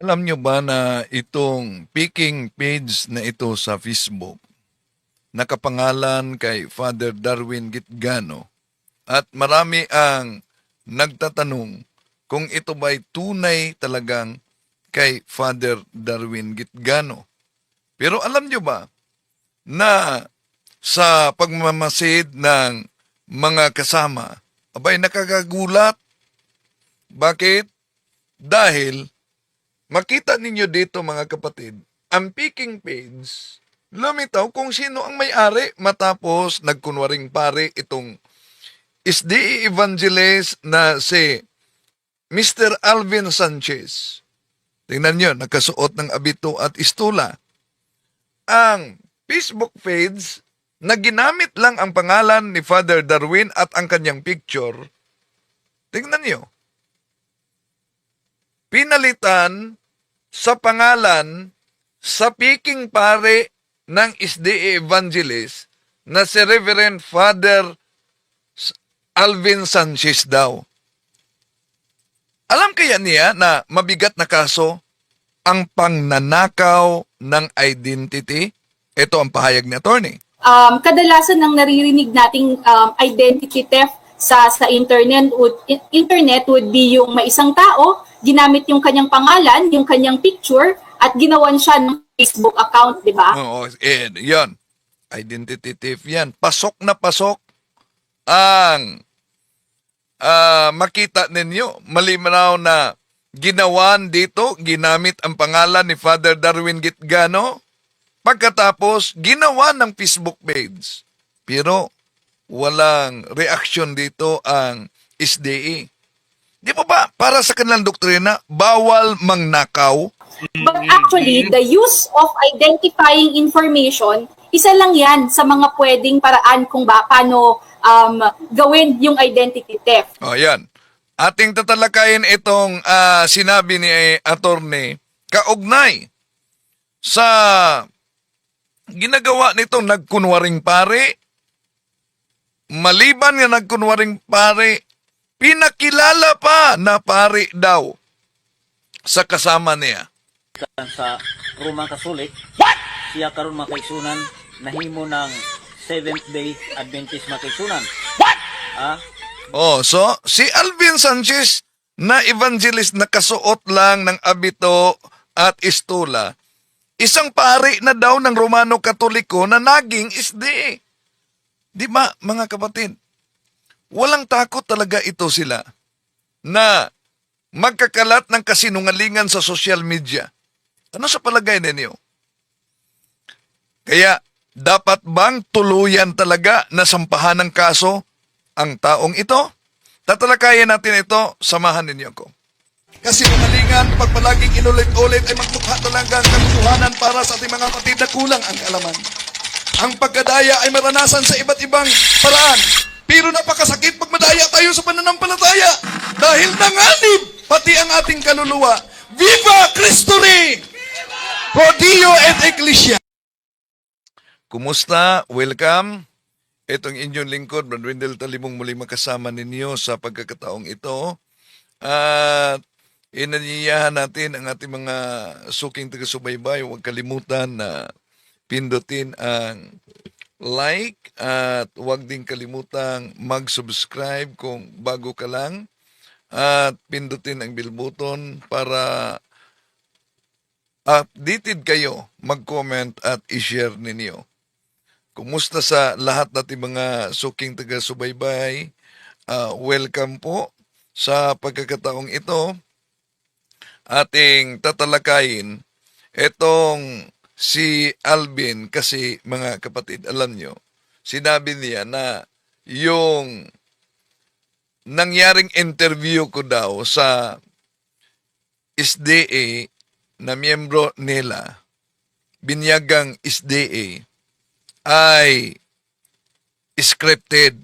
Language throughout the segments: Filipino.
Alam nyo ba na itong picking page na ito sa Facebook, nakapangalan kay Father Darwin Gitgano, at marami ang nagtatanong kung ito ba'y tunay talagang kay Father Darwin Gitgano. Pero alam nyo ba na sa pagmamasid ng mga kasama, abay nakakagulat. Bakit? Dahil makita ninyo dito mga kapatid, ang picking page, lumitaw kung sino ang may-ari matapos nagkunwaring pare itong SDE evangelist na si Mr. Alvin Sanchez. Tingnan nyo, nakasuot ng abito at istula. Ang Facebook page na ginamit lang ang pangalan ni Father Darwin at ang kanyang picture, tingnan nyo, pinalitan sa pangalan sa piking pare ng SDA Evangelist na si Reverend Father Alvin Sanchez daw. Alam kaya niya na mabigat na kaso ang pangnanakaw ng identity? Ito ang pahayag ni attorney. Kadalasan ng naririnig nating identity theft sa internet would be yung may isang tao, ginamit yung kanyang pangalan, yung kanyang picture, at ginawan siya ng Facebook account, di ba? Oo, yan. Identity theft yan. Pasok na pasok ang makita ninyo. Malinaw na ginawan dito, ginamit ang pangalan ni Father Darwin Gitgano. Pagkatapos, ginawa ng Facebook page. Pero walang reaksyon dito ang SDE. Di ba para sa kanilang doktrina, bawal mangnakaw? But actually, the use of identifying information, isa lang yan sa mga pwedeng paraan kung paano gawin yung identity theft. O, yan. Ating tatalakayin itong sinabi ni attorney kaugnay sa ginagawa nitong nagkunwaring pare. Maliban nga nagkunwaring pare, pinakilala pa na pare daw sa kasama niya. Sa Roman Katolik, siya karon makaigsunan nahimo ng Seventh Day Adventist makaigsunan. So si Alvin Sanchez na evangelist na kasuot lang ng abito at istula, isang pari na daw ng Romano Katoliko na naging SDA. Di ba, mga kapatid? Walang takot talaga ito sila na magkakalat ng kasinungalingan sa social media. Ano sa palagay ninyo? Kaya, dapat bang tuluyan talaga na sampahan ng kaso ang taong ito? Tatalakayin natin ito, samahan ninyo ko. Kasi kamalingan, pag palaging inulit-ulit ay magmukha talaga ang katotohanan para sa ating mga kapatid na kulang ang kaalaman. Ang pagkadaya ay maranasan sa iba't ibang paraan. Pero napakasakit pag madaya tayo sa pananampalataya. Dahil nanganib pati ang ating kaluluwa. Viva Cristo Rey! Pro Dio et Ecclesia! Kumusta? Welcome. Itong inyong lingkod, Brad Wendell Talimong, muli makasama ninyo sa pagkakataong ito. At inanyayahan natin ang ating mga suking taga-subaybay. Huwag kalimutan na pindutin ang like at huwag din kalimutang mag-subscribe kung bago ka lang at pindutin ang bell button para updated kayo, mag-comment at i-share ninyo. Kumusta sa lahat nating mga suking taga-subaybay? Welcome po sa pagkakataong ito. Ating tatalakayin itong si Alvin kasi mga kapatid, alam nyo, sinabi niya na yung nangyaring interview ko daw sa SDA na miyembro nila, binyagang SDA, ay scripted.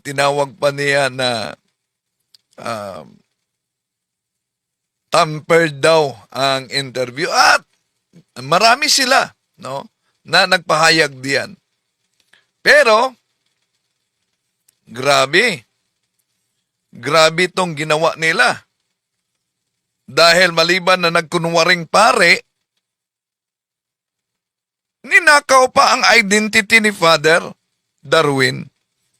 Tinawag pa niya na tampered daw ang interview at marami sila, no, na nagpahayag diyan. Pero grabe tong ginawa nila. dahil maliban na nagkunwaring pare, ninakaw pa ang identity ni Father Darwin.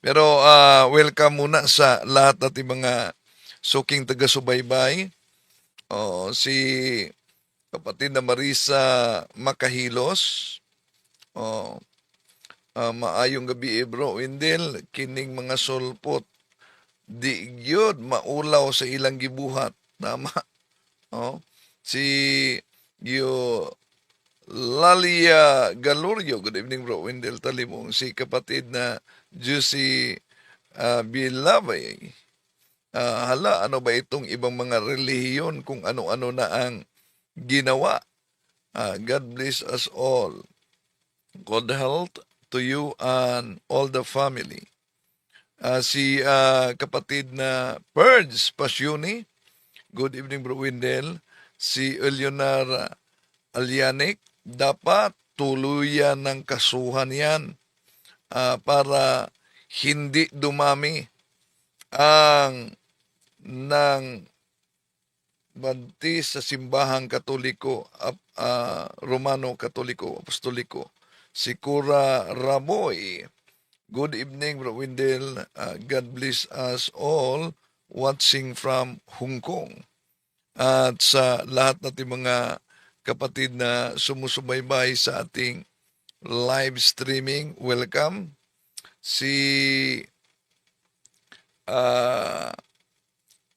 Pero welcome muna sa lahat nating mga suking taga-subaybay. Si kapatid na Marisa Makahilos. Maayong gabi bro. Windel, kining mga sulpot. Di gyud maulaw sa ilang gibuhat. Tama. Si Lalia Galorio. Good evening bro. Windel Talimong. Si kapatid na Juicy Bilabay. Hala, ano ba itong ibang mga relihiyon kung ano-ano na ang ginawa? God bless us all. Good health to you and all the family. Si kapatid na Purge Pasyuni. Good evening bro Windel. Si Eleonora Alianic. Dapat tuluyan ng kasuhan yan para hindi dumami ang ng banti sa simbahang Katoliko, Romano Katoliko, Apostoliko. Si Cura Raboy. Good evening, Bro Windel. God bless us all watching from Hong Kong. At sa lahat nating mga kapatid na sumusubaybay sa ating live streaming, welcome. Si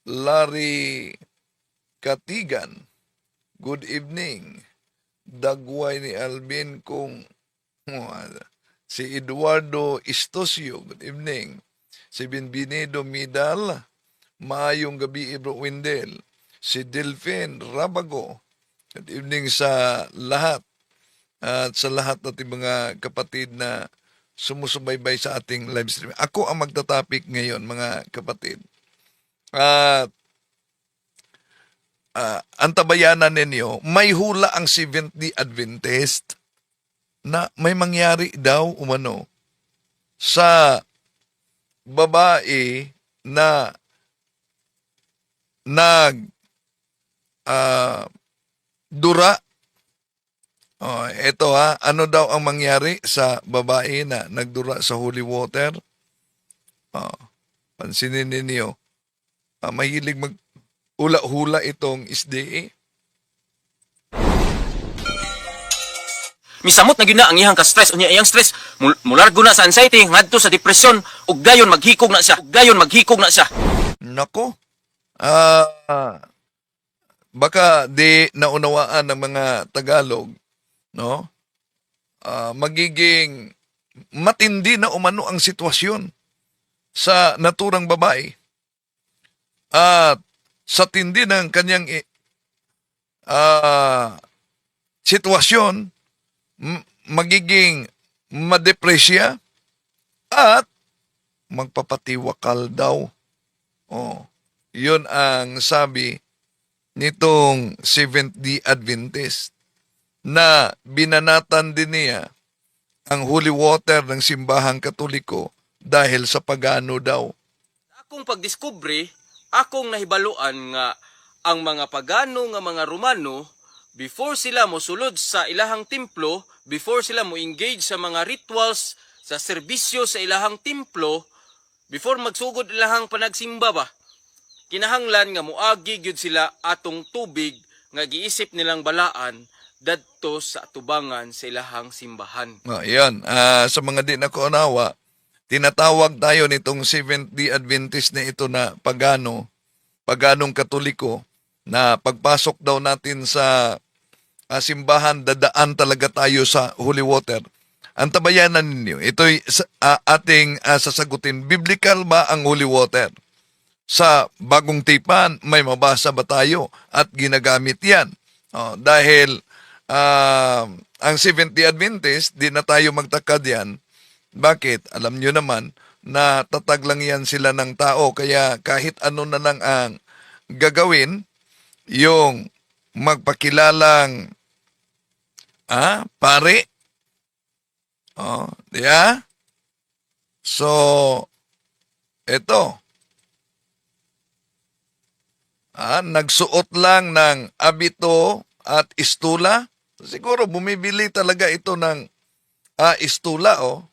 Larry Katigan, good evening. Dagway ni Alvin kung si Eduardo Istosio, good evening. Si Binbinido Midal, maayong gabi Bro Windel. Si Delphine Rabago, good evening sa lahat. At sa lahat nating mga kapatid na sumusubaybay sa ating live stream. Ako ang magta-topic ngayon mga kapatid. At antabayanan ninyo, may hula ang Seventh-day Adventist na may mangyari daw umano sa babae na dura. Ito ano daw ang mangyari sa babae na nagdura sa holy water? Pansinin ninyo, mahilig mag-hula-hula itong SDA. Misamot na gyud na ang iyang ka-stress, unya iyang stress mulargo na sa anxiety ngadto sa depression ug dayon maghikog na siya. Nako. Baka di naunawaan ng mga Tagalog, no? Magiging matindi na umano ang sitwasyon sa naturang babae. At sa tindi ng kanyang sitwasyon, magiging madepresya at magpapatiwakal daw. Yun ang sabi nitong Seventh-day Adventist na binanatan din niya ang holy water ng simbahang Katoliko dahil sa pagano daw. Akong pagdiskubre, akong nahibaluan nga ang mga pagano nga mga Romano before sila mo sulod sa ilahang templo, before sila mo engage sa mga rituals, sa serbisyo sa ilahang templo, before magsugod ilahang panagsimba ba, kinahanglan nga moagi gyud sila atong tubig nga giisip nilang balaan dadto sa tubangan sa ilahang simbahan. Yan. Sa mga di na kaunawa, tinatawag tayo nitong Seventh-day Adventist na ito na paganong Katoliko, na pagpasok daw natin sa simbahan, dadaan talaga tayo sa holy water. Ang tabayanan ninyo, ito'y ating sasagutin. Biblical ba ang holy water? Sa bagong tipan, may mabasa ba tayo at ginagamit yan? Dahil ang Seventh-day Adventist, di na tayo magtakad yan. Bakit? Alam nyo naman na tatag lang yan sila ng tao, kaya kahit ano na lang ang gagawin, yung magpakilalang pare. Diya? So, eto. nagsuot lang ng abito at istula. Siguro bumibili talaga ito ng istula, oh.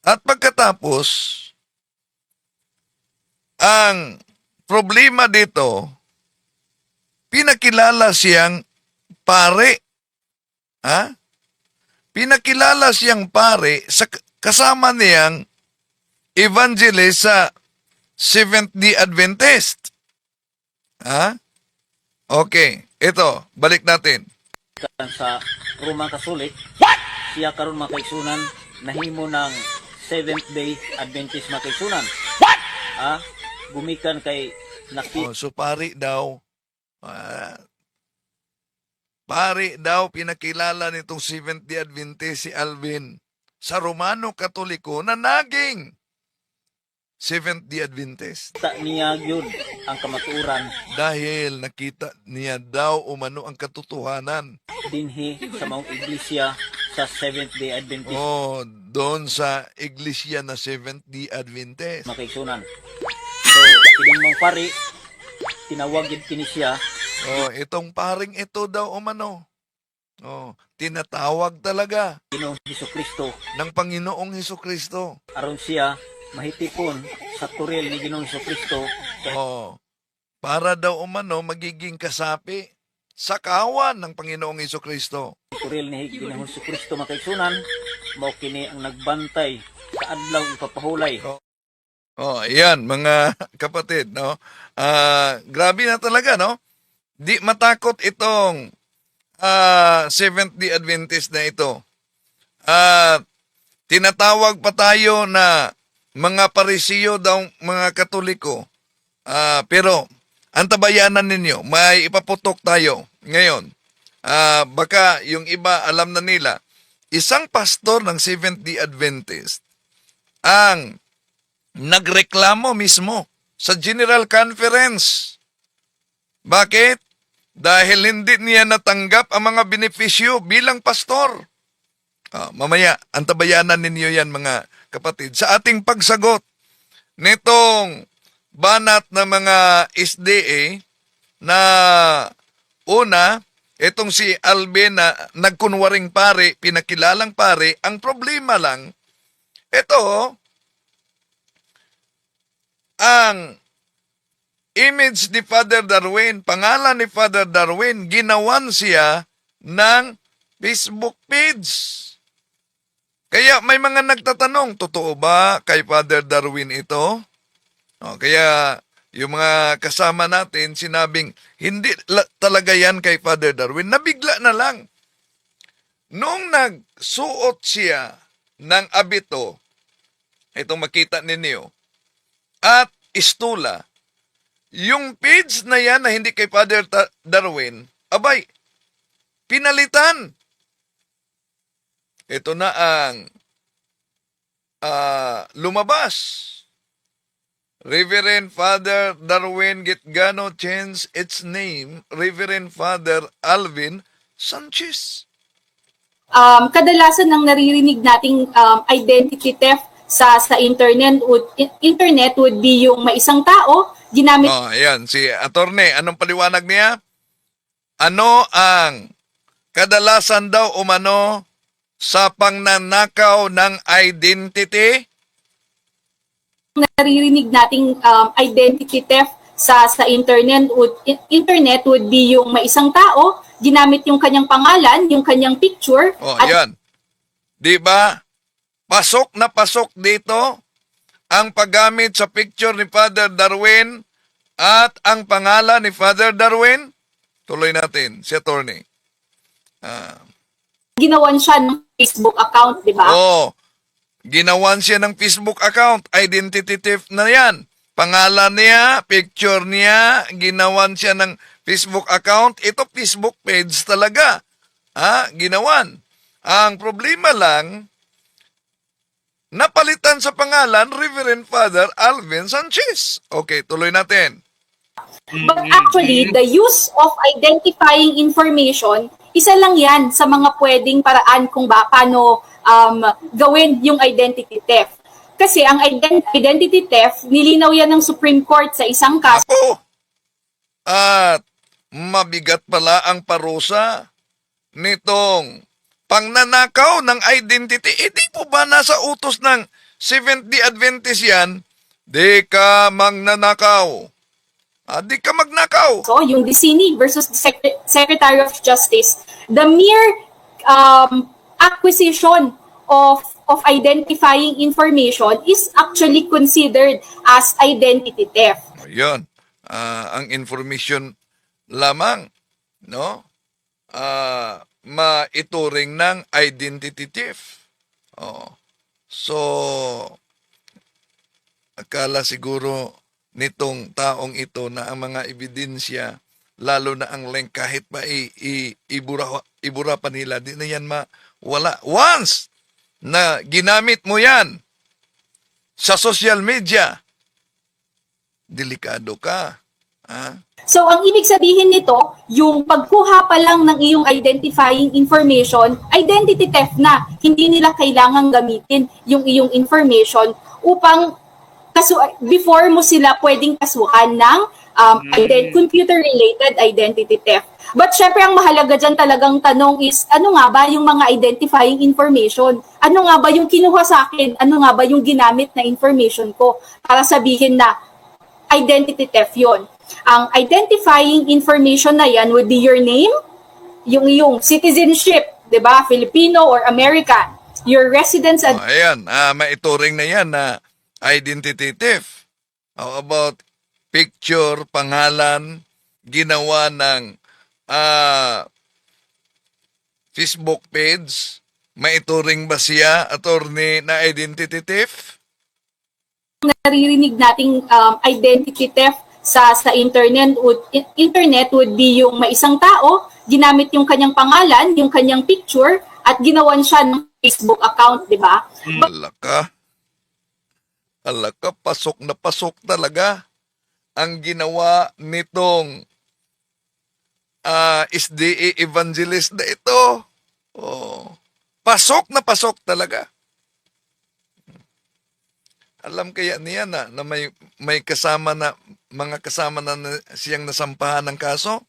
At pagkatapos, ang problema dito, pinakilala siyang pare. Pinakilala siyang pare sa kasama niyang evangelist sa Seventh-day Adventist. Okay, ito, balik natin. Sa Roman Catholic, siya karon makaigsunan nahimo ng Seventh-day Adventist makaigsunan. Gumikan kay So pari daw, pinakilala nitong Seventh-day Adventist si Alvin sa Romano Katoliko na naging Seventh-day Adventist. nakita niya yun ang kamatuoran Dahil nakita niya daw umano ang katotohanan. dinhi sa maong iglesia sa Seventh-day Adventist Doon sa iglesia na Seventh-day Adventist. makaigsunan. So, kining mong pari, tinawag yun kini siya, Itong paring ito daw umano. Tinatawag talaga Ginoong Hesukristo, ng Panginoong Hesukristo. aron siya mahitipon sa turil ni Ginoong Hesukristo Para daw umano magiging kasapi sa kawan ng Panginoong Hesukristo. turil ni Ginoong Hesukristo makaigsunan, mao kini ang nagbantay sa adlaw ipapahulay. Ayan, mga kapatid, no? Grabe na talaga, no? Di matakot itong Seventh-day Adventist na ito. Tinatawag pa tayo na mga parisiyo daw, mga Katoliko. Pero, antabayanan ninyo, may ipaputok tayo ngayon. Baka yung iba alam na nila, isang pastor ng Seventh-day Adventist ang nagreklamo mismo sa General Conference. Bakit? Dahil hindi niya natanggap ang mga benepisyo bilang pastor. Mamaya, antabayanan ninyo yan mga kapatid. Sa ating pagsagot nitong banat na mga SDA na una, itong si Alvin na nagkunwaring pare, pinakilalang pare, ang problema lang, ito, ang image ni Father Darwin, pangalan ni Father Darwin, ginawan siya ng Facebook page. Kaya may mga nagtatanong, totoo ba kay Father Darwin ito? Kaya yung mga kasama natin sinabing, hindi talaga yan kay Father Darwin. Nabigla na lang. Nung nagsuot siya ng abito, itong makita ninyo, at istula, yung page na yan na hindi kay Father Darwin, abay, pinalitan. Ito na ang lumabas. Reverend Father Darwin Gitgano changed its name, Reverend Father Alvin Sanchez. Kadalasan ng naririnig nating identity theft sa internet would be yung may isang tao ginamit Ayan, si Attorney, anong paliwanag niya? Ano ang kadalasan daw umano sa pangnanakaw ng identity? naririnig nating identity theft sa internet would be yung may isang tao ginamit yung kanyang pangalan, yung kanyang picture Ayan. Di ba? Pasok na pasok dito ang paggamit sa picture ni Father Darwin at ang pangalan ni Father Darwin. Tuloy natin, si Attorney. ginawan siya ng Facebook account, di ba? Ginawan siya ng Facebook account. Identity theft na yan. Pangalan niya, picture niya, ginawan siya ng Facebook account. Ito Facebook page talaga. Ginawan. Ang problema lang, napalitan sa pangalan Reverend Father Alvin Sanchez. Okay, tuloy natin. But actually, the use of identifying information, isa lang yan sa mga pwedeng paraan kung paano gawin yung identity theft. Kasi ang identity theft, nilinaw yan ng Supreme Court sa isang kaso. At mabigat pala ang parusa nitong pangnanakaw ng identity. Di po ba nasa utos ng Seventh-day Adventist yan? Di ka magnanakaw. Di ka magnakaw. So, yung DCINI versus the Secretary of Justice, the mere acquisition of identifying information is actually considered as identity theft. Yun. Ang information lamang, no? Maituring ng identity theft. Oh. So, akala siguro nitong taong ito na ang mga ebidensya, lalo na ang link, kahit pa ibura pa nila, di na yan mawala. Once na ginamit mo yan sa social media, delikado ka. So, ang ibig sabihin nito, yung pagkuha pa lang ng iyong identifying information, identity theft na. Hindi nila kailangang gamitin yung iyong information upang before mo sila pwedeng kasuhan ng computer-related identity theft. But syempre, ang mahalaga dyan talagang tanong is, ano nga ba yung mga identifying information? Ano nga ba yung kinuha sa akin? Ano nga ba yung ginamit na information ko para sabihin na identity theft yun? Ang identifying information na yan would be your name, yung iyong citizenship, di ba? Filipino or American, your residence address. Ayan, maituring na yan na identity theft. How about picture, pangalan, ginawa ng Facebook page? Maituring ba siya, attorney, na identity theft? Naririnig nating identity theft sa internet would be yung may isang tao, ginamit yung kanyang pangalan, yung kanyang picture, at ginawan siya ng Facebook account, di ba? Alaka, pasok na pasok talaga ang ginawa nitong SDA evangelist na ito. Oh, pasok na pasok talaga. Alam kaya niya na may kasama na, mga kasama na siyang nasampahan ng kaso?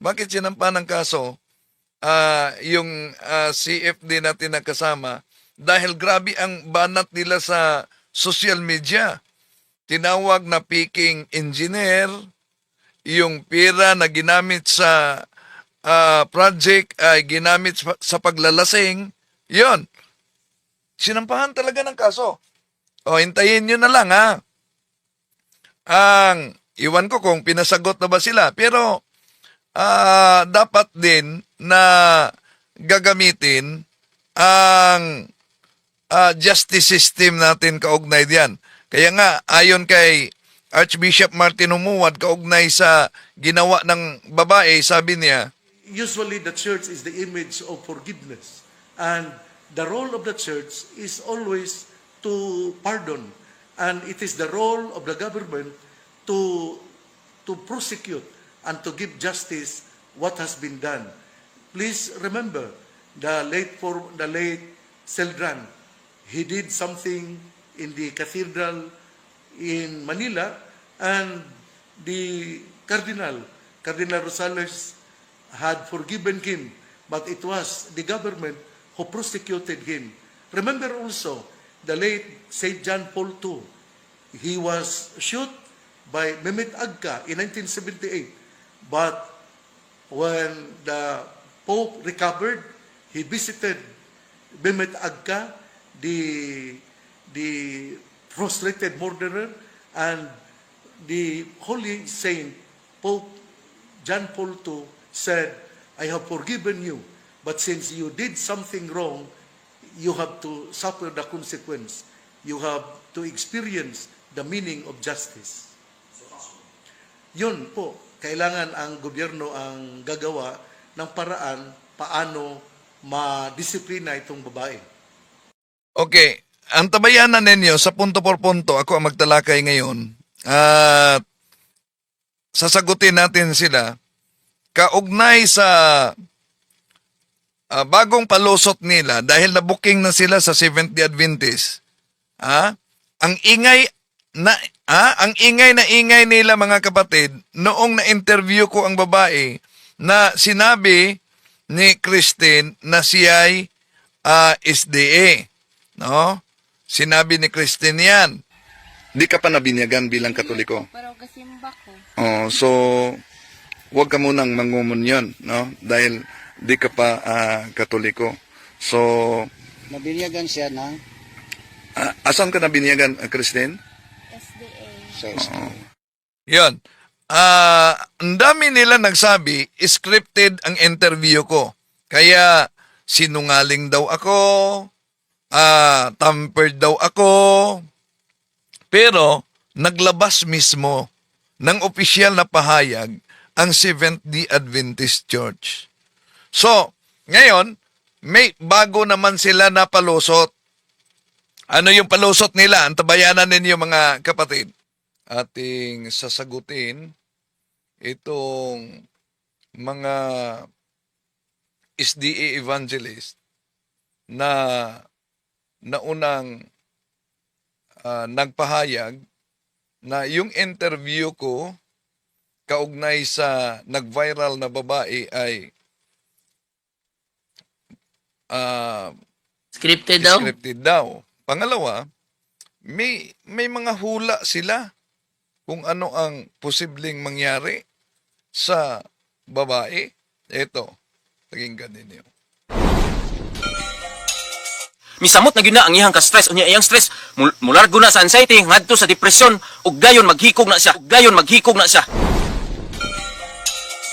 Bakit sinampahan ng kaso? Yung CFD natin na kasama, dahil grabe ang banat nila sa social media. Tinawag na peaking engineer, yung pera na ginamit sa project ay ginamit sa paglalasing. Yon. Sinampahan talaga ng kaso. O, hintayin nyo na lang, ha? Iwan ko kung pinasagot na ba sila. Pero, dapat din na gagamitin ang justice system natin kaugnay diyan. Kaya nga, ayon kay Archbishop Martin Umuad, kaugnay sa ginawa ng babae, sabi niya, usually the church is the image of forgiveness. And the role of the church is always to pardon, and it is the role of the government to prosecute and to give justice what has been done. Please remember the late Celdran. He did something in the cathedral in Manila, and the Cardinal Rosales had forgiven him, but it was the government who prosecuted him. Remember also the late St. John Paul II. He was shot by Mehmet Agca in 1978. But when the Pope recovered, he visited Mehmet Agca, the frustrated murderer, and the Holy Saint Pope John Paul II said, I have forgiven you, but since you did something wrong, you have to suffer the consequence. You have to experience the meaning of justice. Yun po, kailangan ang gobyerno ang gagawa ng paraan paano ma-disiplina itong babae. okay, ang tabayanan ninyo sa punto por punto, ako ang magtalakay ngayon, at sasagutin natin sila, kaugnay sa bagong palusot nila dahil na-booking na sila sa Seventh-day Adventist. Ang ingay ang ingay nila mga kapatid, noong na-interview ko ang babae na sinabi ni Christine na siya ay SDA. No? Sinabi ni Christine yan. Di ka pa nabinyagan bilang Katoliko. Pero kasimba ko. Oh, so huwag ka munang mangumunyon, no? Dahil di ka pa Katoliko. So, Nabinyagan siya ng asan ka nabinyagan, Christine? SDA. sa SDA. Yun. Ang dami nila nagsabi, scripted ang interview ko. Kaya sinungaling daw ako, tampered daw ako. Pero naglabas mismo ng opisyal na pahayag ang Seventh-day Adventist Church. So, ngayon, may bago naman sila na palusot. Ano yung palusot nila? Antabayanan ninyo mga kapatid. Ating sasagutin itong mga SDA evangelist na naunang nagpahayag na yung interview ko kaugnay sa nag-viral na babae ay Scripted daw? scripted daw. Pangalawa, may mga hula sila kung ano ang posibleng mangyari sa babae. Ito, pakinggan ninyo. Misamot na gyud na ang iyang ka-stress unya iyang stress mulargo na sa anxiety ngadto sa depression ug dayon maghikog na siya.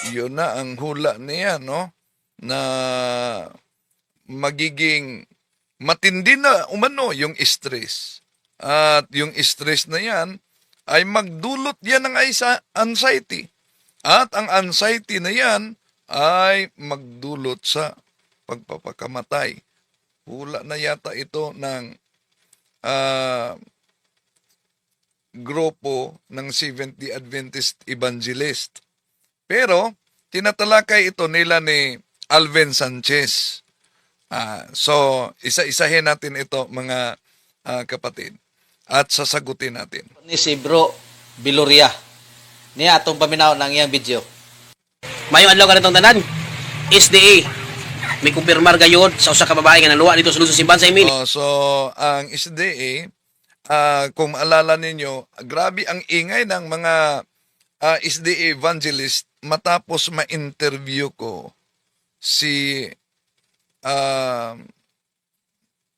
Yun na ang hula niya, no? Na magiging matindi na umano yung stress. At yung stress na yan ay magdulot yan ng anxiety. At ang anxiety na yan ay magdulot sa pagpapakamatay. Hula na yata ito ng grupo ng Seventh-day Adventist Evangelist. Pero, tinatalakay ito nila ni Alvin Sanchez. So, isa-isahin natin ito mga kapatid. At sasagutin natin. Ni si Bro Biloria. Niya atong paminaw ng iyang video. Mayong adlaw kanitong tanan. SDA. May kumpirmar gayod sa usa ka babae nga naluwa dito sa Luzon Simbahan sa Emili. So, ang SDA, kung maalala ninyo, grabe ang ingay ng mga SDA evangelist matapos ma-interview ko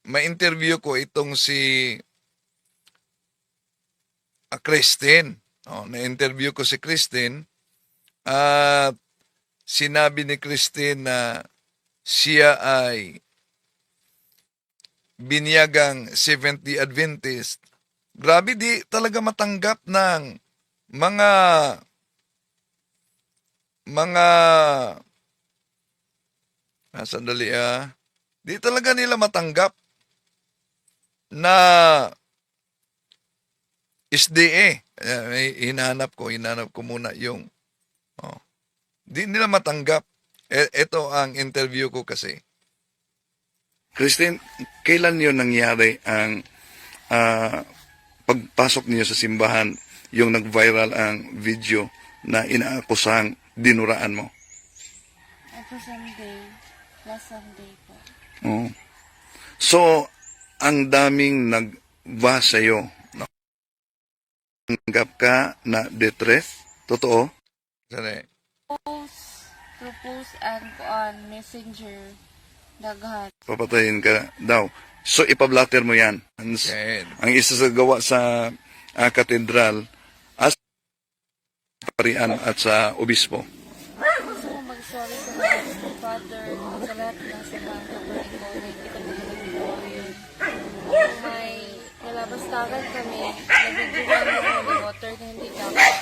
ma-interview ko itong si Christine. Na-interview ko si Christine at sinabi ni Christine na siya ay binyagang Seventh-day Adventist. Grabe, di talaga matanggap ng mga sandali di talaga nila matanggap na SDA. Hinanap ko muna yung di nila matanggap. Ito ang interview ko kasi. Christine, kailan yun nangyari ang pagpasok niyo sa simbahan, yung nag-viral ang video na inaakusang dinuraan mo? Ito Sunday. Last Sunday po. Oh. So, ang daming nag-va sa'yo. Tanggap ka na death? Totoo? Sorry. Propose and on messenger. Daghan. Papatayin ka daw. So, ipablatter mo yan. Ang isa sa gawa sa katedral as parian at sa obispo. Gusto ko mag-sorry sa lahat ng Father, sa lahat ng Simbahan Catholic ko, na hindi kami nag-lawyer. Kung may nalabastagan kami, nabigyan ng holy water na hindi dapat.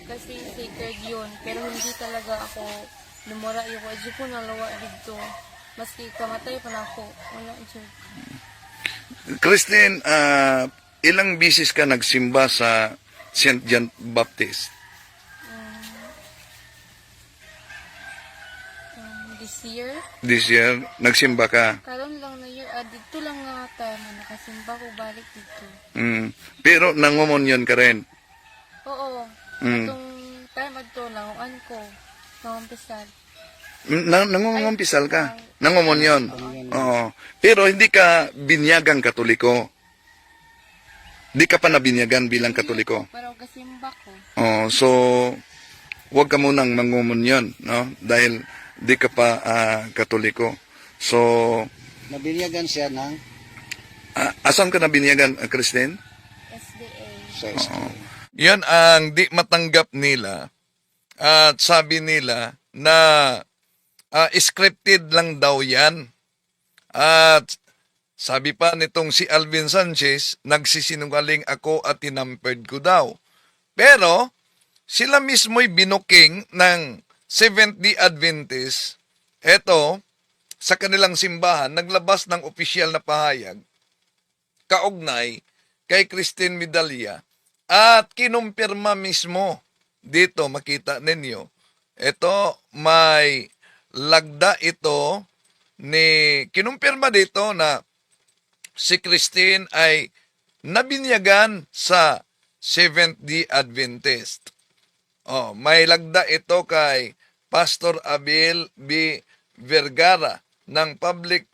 Kasi sacred yun. Pero hindi talaga ako lumura yung wadyo ko nalawa dito. Maski kamatay pa na ako. Wala, sir. Christine, ilang bisis ka nagsimba sa St. John Baptist? this year. This year, nagsimba ka. Karon lang na year, dito lang nga time na nakasimba ko balik dito. Pero nangumunyon ka rin. Oo. Mm. Itong time adto lang, ko, nangumpisan. Nangungumpisal ka. Nangumunyon. Oo. Pero hindi ka binyagang Katoliko. Hindi ka pa nabinyagan bilang Katoliko. Pero kasimba ko. Oh, so huwag ka munang mangumunyon, no? Dahil di ka pa Katoliko. So, Nabinyagan siya ng asan ka nabinyagan, Christine? SDA. sa SDA. Yan ang di matanggap nila. At sabi nila na scripted lang daw yan. At sabi pa nitong si Alvin Sanchez, nagsisinungaling ako at tinampered ko daw. Pero, sila mismo'y binuking ng Seventh-day Adventist. Eto, sa kanilang simbahan, naglabas ng opisyal na pahayag, kaugnay kay Christine Medalla, at kinumpirma mismo. Dito, makita ninyo. Ito, may lagda ito kinumpirma dito na si Christine ay nabinyagan sa Seventh-day Adventist. Oh, may lagda ito kay Pastor Abel B. Vergara ng Public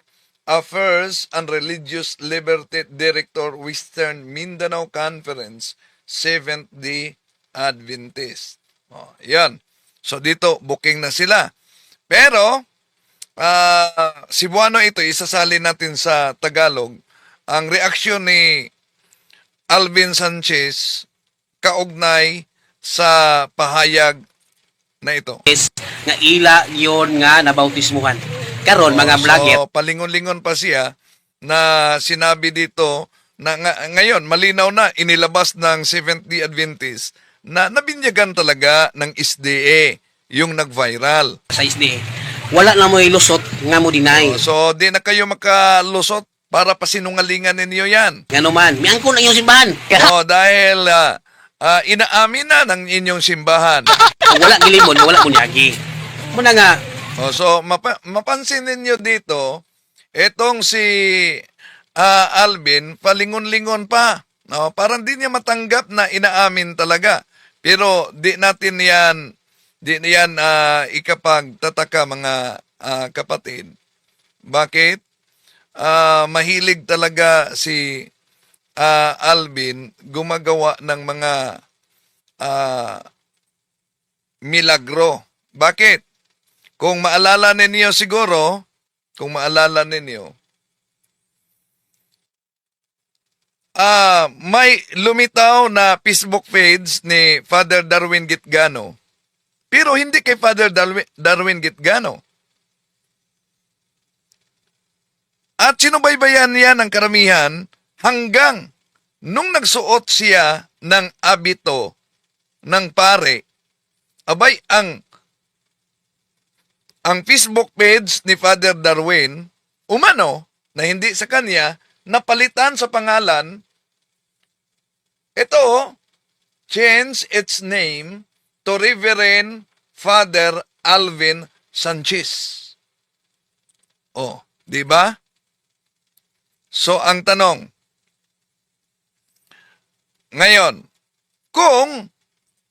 Affairs and Religious Liberty Director, Western Mindanao Conference, Seventh-day Adventist. Oh, yan. So dito, booking na sila. Pero, Cebuano ito, isasalin natin sa Tagalog. Ang reaksyon ni Alvin Sanchez kaugnay sa pahayag na ito. Nga ila yon nga nabautismuhan. Karon mga vlogger. So, palingon-lingon pa siya na sinabi dito na ngayon, malinaw na, inilabas ng Seventh-day Adventist na nabinyagan talaga ng SDA, yung nag-viral. Sa SDA. Wala na mo ilusot nga mo deny. So, di na kayo makalusot para pasinungalingan ninyo yan. Nga naman, miangko na yung simbahan. Dahil inaamin na ng inyong simbahan. Kung wala gilimon, wala kunyagi. Muna nga, So, mapansin ninyo dito, etong si Alvin, palingon-lingon pa. No? Parang di niya matanggap na inaamin talaga. Pero di natin yan ikapagtataka mga kapatid. Bakit? Mahilig talaga si Alvin gumagawa ng mga milagro. Bakit? Kung maalala ninyo siguro, may lumitaw na Facebook page ni Father Darwin Gitgano. Pero hindi kay Father Darwin Gitgano. At sinubaybayan niya ng karamihan hanggang nung nagsuot siya ng abito ng pare, abay ang Facebook page ni Father Darwin, umano, na hindi sa kanya, napalitan sa pangalan, ito, change its name to Reverend Father Alvin Sanchez. Oh, di ba? So, ang tanong, ngayon, kung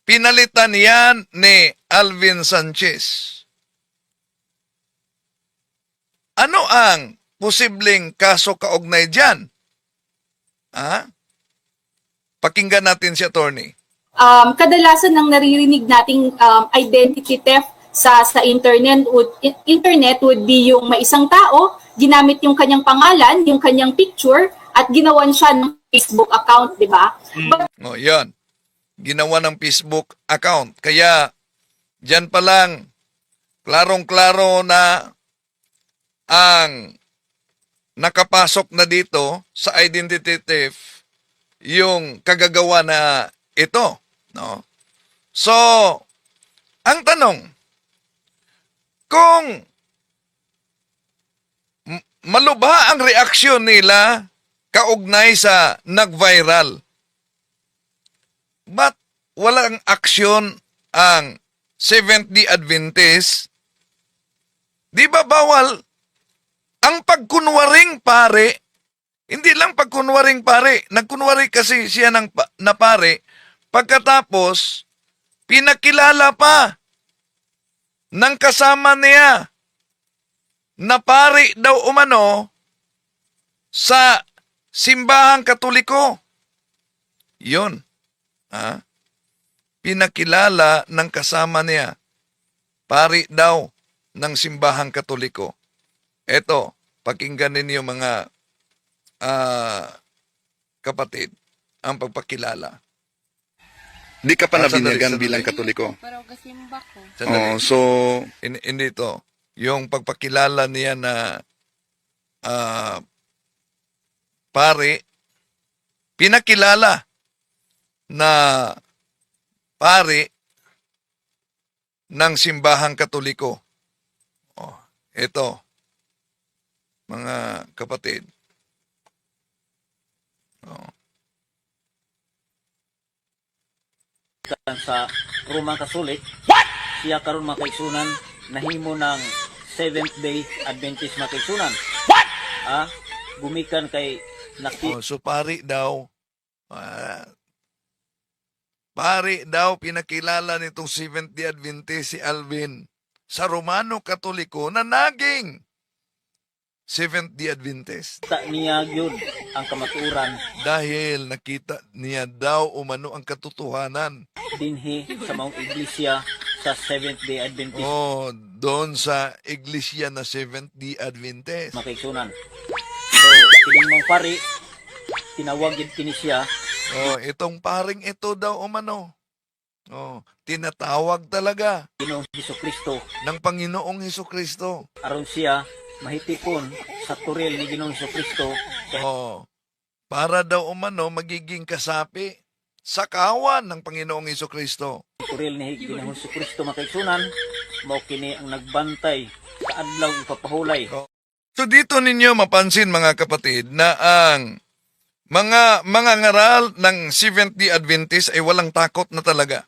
pinalitan yan ni Alvin Sanchez, ano ang posibleng kaso kaugnay dyan? Pakinggan natin si attorney. Kadalasan ng naririnig nating identity theft sa internet would be yung may isang tao, ginamit yung kanyang pangalan, yung kanyang picture, at ginawan siya ng Facebook account, di ba? Oh, yan. Ginawa ng Facebook account. Kaya, dyan pa lang, klarong-klaro na ang nakapasok na dito sa identity theft yung kagagawa na ito, no? So, ang tanong, kung malubha ang reaksyon nila kaugnay sa nag-viral, ba't walang aksyon ang Seventh-day Adventist Di ba bawal ang pagkunwaring pare? Hindi lang pagkunwaring pare. Nagkunwari kasi siya na pare. Pagkatapos, pinakilala pa ng kasama niya na pare daw umano sa simbahang Katoliko. Yun. Pinakilala ng kasama niya. Pari daw ng simbahang Katoliko. Eto, pakinggan ninyo mga kapatid, ang pagpakilala. Di ka pa Sandali, nabinyagan sandali. bilang Katoliko. Pero kasimba ko. Oh, so Hindi to. Yung pagpakilala niya na pare, pinakilala na pare ng simbahang Katoliko. Oh, ito, mga kapatid. Oh. sa Roman Catholic, siya karon makaigsunan nahimo ng Seventh Day Adventist makaigsunan. Gumikan kay Oh, so pari daw, pinakilala nitong Seventh-day Adventist si Alvin sa Romano Katoliko na naging Seventh-day Adventist. nakita niya yun ang kamaturan Dahil nakita niya daw umano ang katotohanan. dinhi sa maong iglesia sa Seventh Day Adventist Oh, doon sa iglesia na Seventh-day Adventist. makaigsunan. So, kining mong pari, tinawag yun kini siya, Oh, itong paring ito daw umano. Oh, tinatawag talaga Ginoong Hesukristo, ng Panginoong Hesukristo. aron siya mahitipon sa turil ni Ginoong Hesukristo Oh, para daw umano magiging kasapi sa kawan ng Panginoong Hesukristo. turil ni Ginoong Hesukristo makaigsunan, mao kini ang nagbantay sa adlaw ipapahulay. So dito ninyo mapansin mga kapatid na ang mga ngaral ng Seventh-day Adventist ay walang takot na talaga.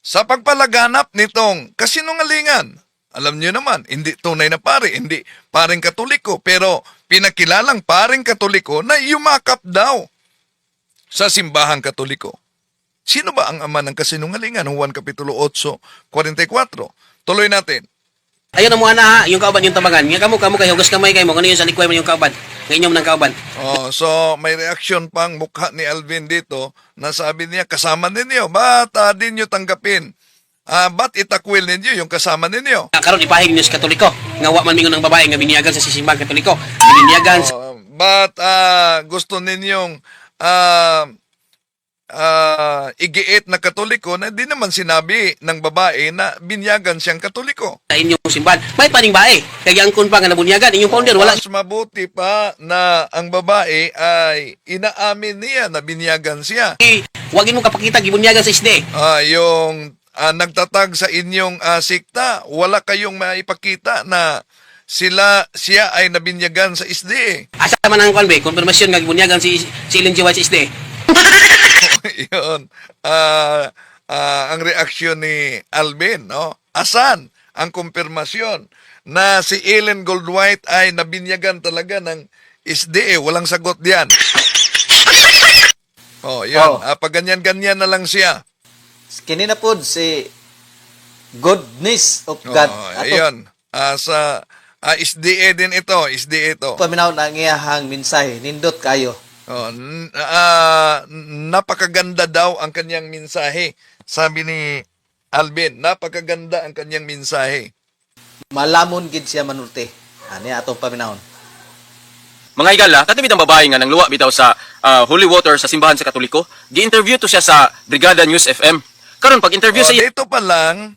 Sa pagpalaganap nitong kasinungalingan, alam niyo naman, hindi tunay na pare, hindi paring Katoliko, pero pinakilalang paring Katoliko na yumakap daw sa simbahang Katoliko. Sino ba ang ama ng kasinungalingan? Juan Kapitulo 8:44. Tuloy natin. Ayun na mo ana, yung kauban yung tabangan. Nga kamo kay hugas kamay kay mo kano yung sa likway man yung kauban. Nga inyong nang kauban. Oh, so may reaksyon pang mukha ni Alvin dito na sabi niya, kasama ninyo, ba't di nyo tanggapin? Ba't itakwil ninyo yung kasama ninyo? Karon ipahig niyo sa Katoliko. Nga wa man mingon ng babae nga biniyagan sa sisimbang Katoliko. Biniyagan sa Ba't gusto ninyong igiit na Katoliko na di naman sinabi ng babae na binyagan siyang Katoliko? inyong simbahan. May paning bae. Kaya angkon pa nga nabunyagan inyong founder wala Mas mabuti pa na ang babae ay inaamin niya na binyagan siya. wagin mo kapakita gibunyagan sa isde. Yung nagtatag sa inyong sikta, wala kayong maipakita na siya ay nabinyagan sa isde. Asa man ang kanbe konfirmasyon nga gibunyagan si Ellen G. White sa isde. Yun. Ang reaksyon ni Alvin, no? Asan ang kumpirmasyon na si Ellen Goldwhite ay nabinyagan talaga ng SDE? Walang sagot diyan. Oh, yun. Pag ganyan-ganyan na lang siya. Kinina po si goodness of God. Ayun. Sa SDE din ito. SDE ito. Paminaw na ang iyahang mensahe. Nindot kayo. Napakaganda daw ang kanyang mensahe. Sabi ni Alvin, napakaganda ang kanyang mensahe. Malamon gid siya manulti. Ani atong paminahon. Mga higala, tatibit ang babae nga nang luwa bitaw sa holy water sa simbahan sa Katoliko. Gi-interview to siya sa Brigada News FM. Karon pag-interview sa iya, Dito pa lang,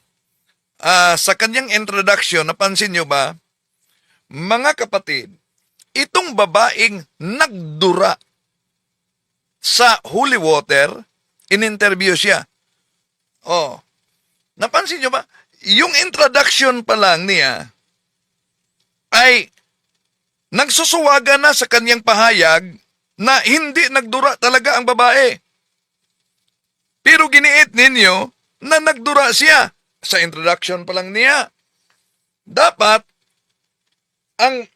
sa kanyang introduction, napansin nyo ba, mga kapatid, itong babaeng nagdura sa holy water, in-interview siya. Napansin nyo ba? Yung introduction pa lang niya ay nagsusuwaga na sa kanyang pahayag na hindi nagdura talaga ang babae. Pero giniit ninyo na nagdura siya sa introduction pa lang niya. Dapat ang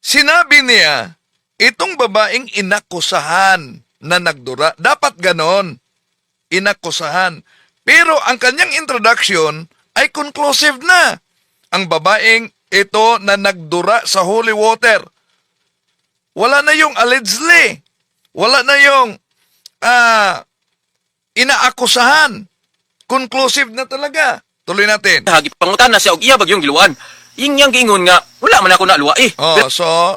sinabi niya, itong babaeng inakusahan na nagdura, dapat ganon, inakusahan. Pero ang kanyang introduction ay conclusive na. Ang babaeng ito na nagdura sa holy water. Wala na yung allegedly. Wala na yung inaakusahan. Conclusive na talaga. Tuloy natin. Hagi pangutan na siya og iya bagyong giluan. Ing yang giingon nga wala man ako naluwa eh. Oh, so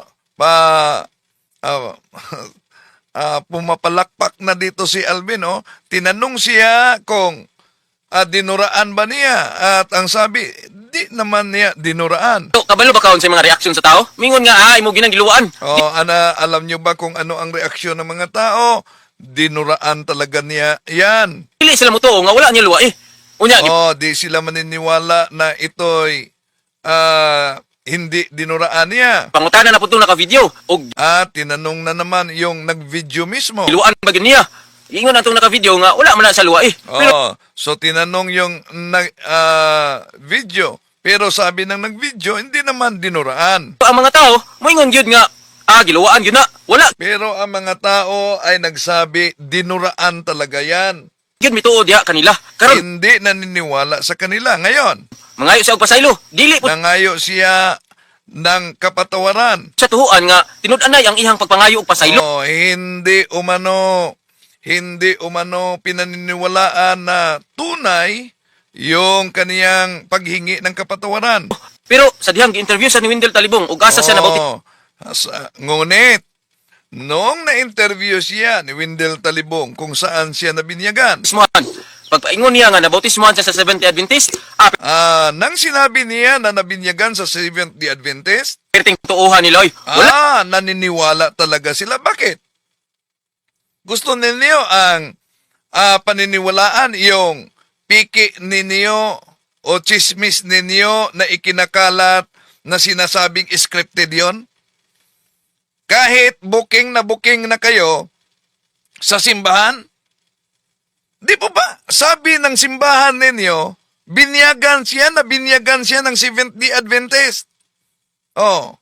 pumapalakpak na dito si Alvin, oh. Tinanong siya kung dinuraan ba niya at ang sabi, di naman niya dinuraan. So, kabalo ba kaon sa mga reaksyon sa tao? Mingon nga imo ginang giluan. Oh, alam niyo ba kung ano ang reaksyon ng mga tao? Dinuraan talaga niya yan. Dili sila mo tuo nga wala niya luwa eh. Unya Oh, di sila maniniwala na ito'y hindi dinuraan niya. pangutana na pud naka-video og At tinanong na naman yung nag-video mismo. giluan ba gyud niya. Ingon atong naka-video nga wala man na sa luwa eh. Oh, so tinanong yung video. Pero sabi ng nag-video, hindi naman dinuraan. Ang mga tao moingon gyud nga giluwaan gyud na. Wala Pero ang mga tao ay nagsabi, dinuraan talaga yan. gyud mituod ya kanila. Karon Hindi naniniwala sa kanila. Ngayon, mangayo siya og pasaylo. Dili pud nangayo siya ng kapatawaran. sa tuhuan nga tinud-anay ang ihang pagpangayo og pasaylo. Oh, hindi umano pinaniniwalaan na tunay yung kaniyang paghingi ng kapatawaran. Pero sa dihang gi-interview sa ni Wendell Talibong ug asa siya nabautismo Ngunit, noong na-interview siya ni Wendell Talibong kung saan siya nabinyagan, pagpaingon niya nga nabautismohan siya sa Seventh Day Adventist, nang sinabi niya na nabinyagan sa Seventh-day Adventist, perting tuuhan ni Loy. Wala naniniwala talaga sila. Bakit? Gusto ninyo ang paniniwalaan yung piki ninyo o chismis ninyo na ikinakalat na sinasabing scripted yon? Kahit booking na kayo sa simbahan, di po ba sabi ng simbahan ninyo, binyagan siya ng Seventh-day Adventist. Oh.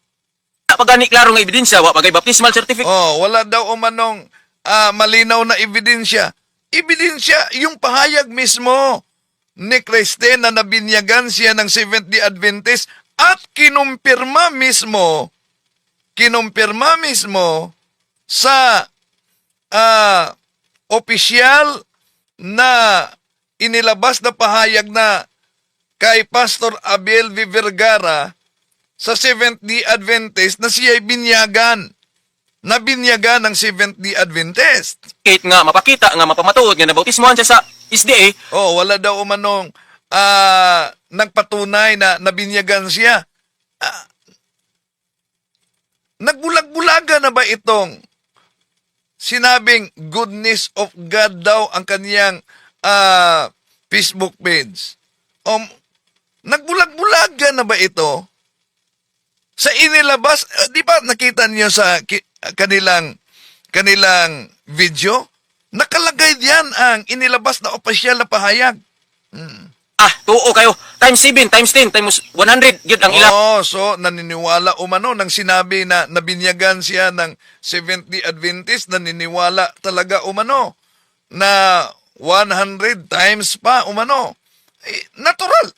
pagani klaro nga ebidensya wa pagay baptismal certificate. Oh, wala daw umanong malinaw na ebidensya. Ebidensya yung pahayag mismo ni Kriste na nabinyagan siya ng Seventh-day Adventist at kinumpirma mismo sa opisyal na inilabas na pahayag na kay Pastor Abel V. Vergara sa Seventh-day Adventist na siya ay nabinyagan ng Seventh-day Adventist. Nga mapakita nga mapamatuod nga nabautismohan siya sa SDA. Oh, wala daw umanong nagpatunay na nabinyagan siya. Nagbulag-bulaga na ba itong sinabing goodness of God daw ang kaniyang Facebook page? Nagbulag-bulaga na ba ito? Sa inilabas, di ba nakita niyo sa kanilang video? Nakalagay diyan ang inilabas na opisyal na pahayag. Tuo kayo. Times 7, times 10, times 100 yun ang ilang. Oh, so naniniwala umano nang sinabi na nabinyagan siya ng Seventh-day Adventist, naniniwala talaga umano na 100 times pa umano. Natural.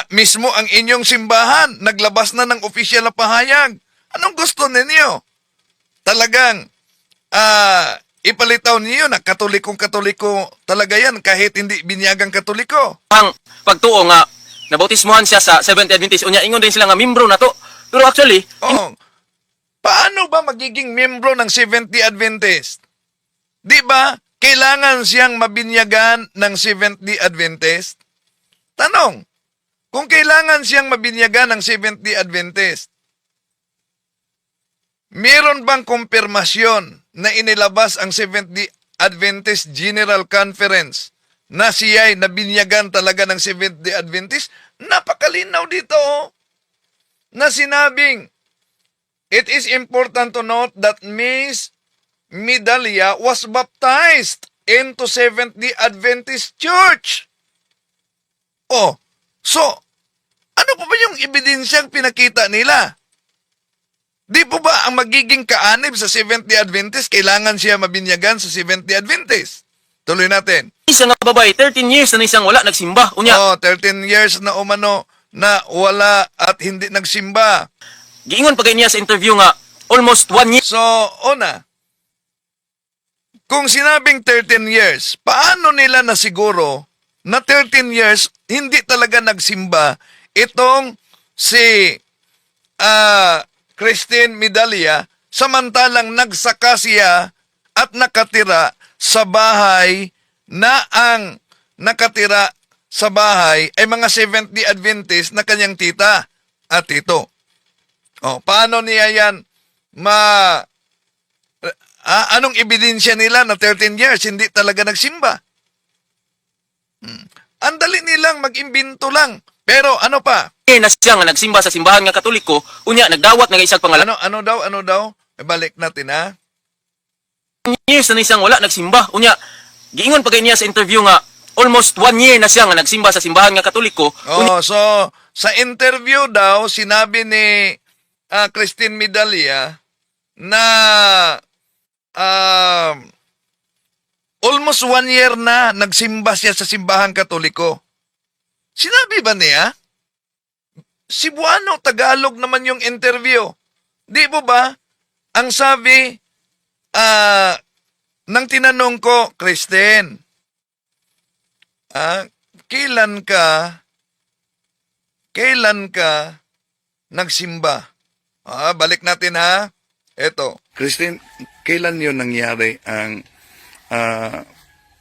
Mismo ang inyong simbahan, naglabas na ng opisyal na pahayag. Anong gusto ninyo? Talagang ipalitaw niyo na katoliko talaga yan kahit hindi binyagang katoliko. Ang pagtuo nga nabautismohan siya sa Seventh-day Adventist, unya ingon din sila nga membro na to. Pero actually, paano ba magiging membro ng Seventh-day Adventist? Di ba kailangan siyang mabinyagan ng Seventh-day Adventist? Tanong, kung kailangan siyang mabinyagan ng Seventh-day Adventist, meron bang kumpirmasyon na inilabas ang Seventh-day Adventist General Conference na siya'y nabinyagan talaga ng Seventh-day Adventist? Napakalinaw dito na sinabing, it is important to note that Miss Midalia was baptized into Seventh-day Adventist Church. So, ano pa ba yung ebidensyang pinakita nila? Di po ba ang magiging kaanib sa Seventh-day Adventist, kailangan siya mabinyagan sa Seventh-day Adventist? Tuloy natin. Isa nga babae, 13 years na isang wala nagsimba. Unya, 13 years na umano na wala at hindi nagsimba. giingon pa kay niya sa interview nga almost 1 year So, una, kung sinabing 13 years, paano nila nasiguro na 13 years hindi talaga nagsimba itong si Christine Medalia, samantalang nagsaka siya at nakatira sa bahay na ang nakatira sa bahay ay mga Seventh-day Adventist na kanyang tita at tito. Paano niya yan anong ebidensya nila na 13 years hindi talaga nagsimba? Ang dali nilang mag-imbento lang. Pero ano pa? na siya nga nagsimba sa simbahan nga Katoliko, unya nagdawat nga isang pangalan. Ano daw? Balik natin ha. Years na isang wala nagsimba. Unya, giingon pa kay niya sa interview nga almost 1 year na siya nga nagsimba sa simbahan nga Katoliko. So sa interview daw sinabi ni Christine Medalia na almost 1 year na nagsimba siya sa simbahan Katoliko. Sinabi ba niya? Cebuano, Tagalog naman yung interview. Di po ba? Ang sabi nang tinanong ko, Christine, kailan ka nagsimba? Balik natin ha. Eto. Christine, kailan yun nangyari ang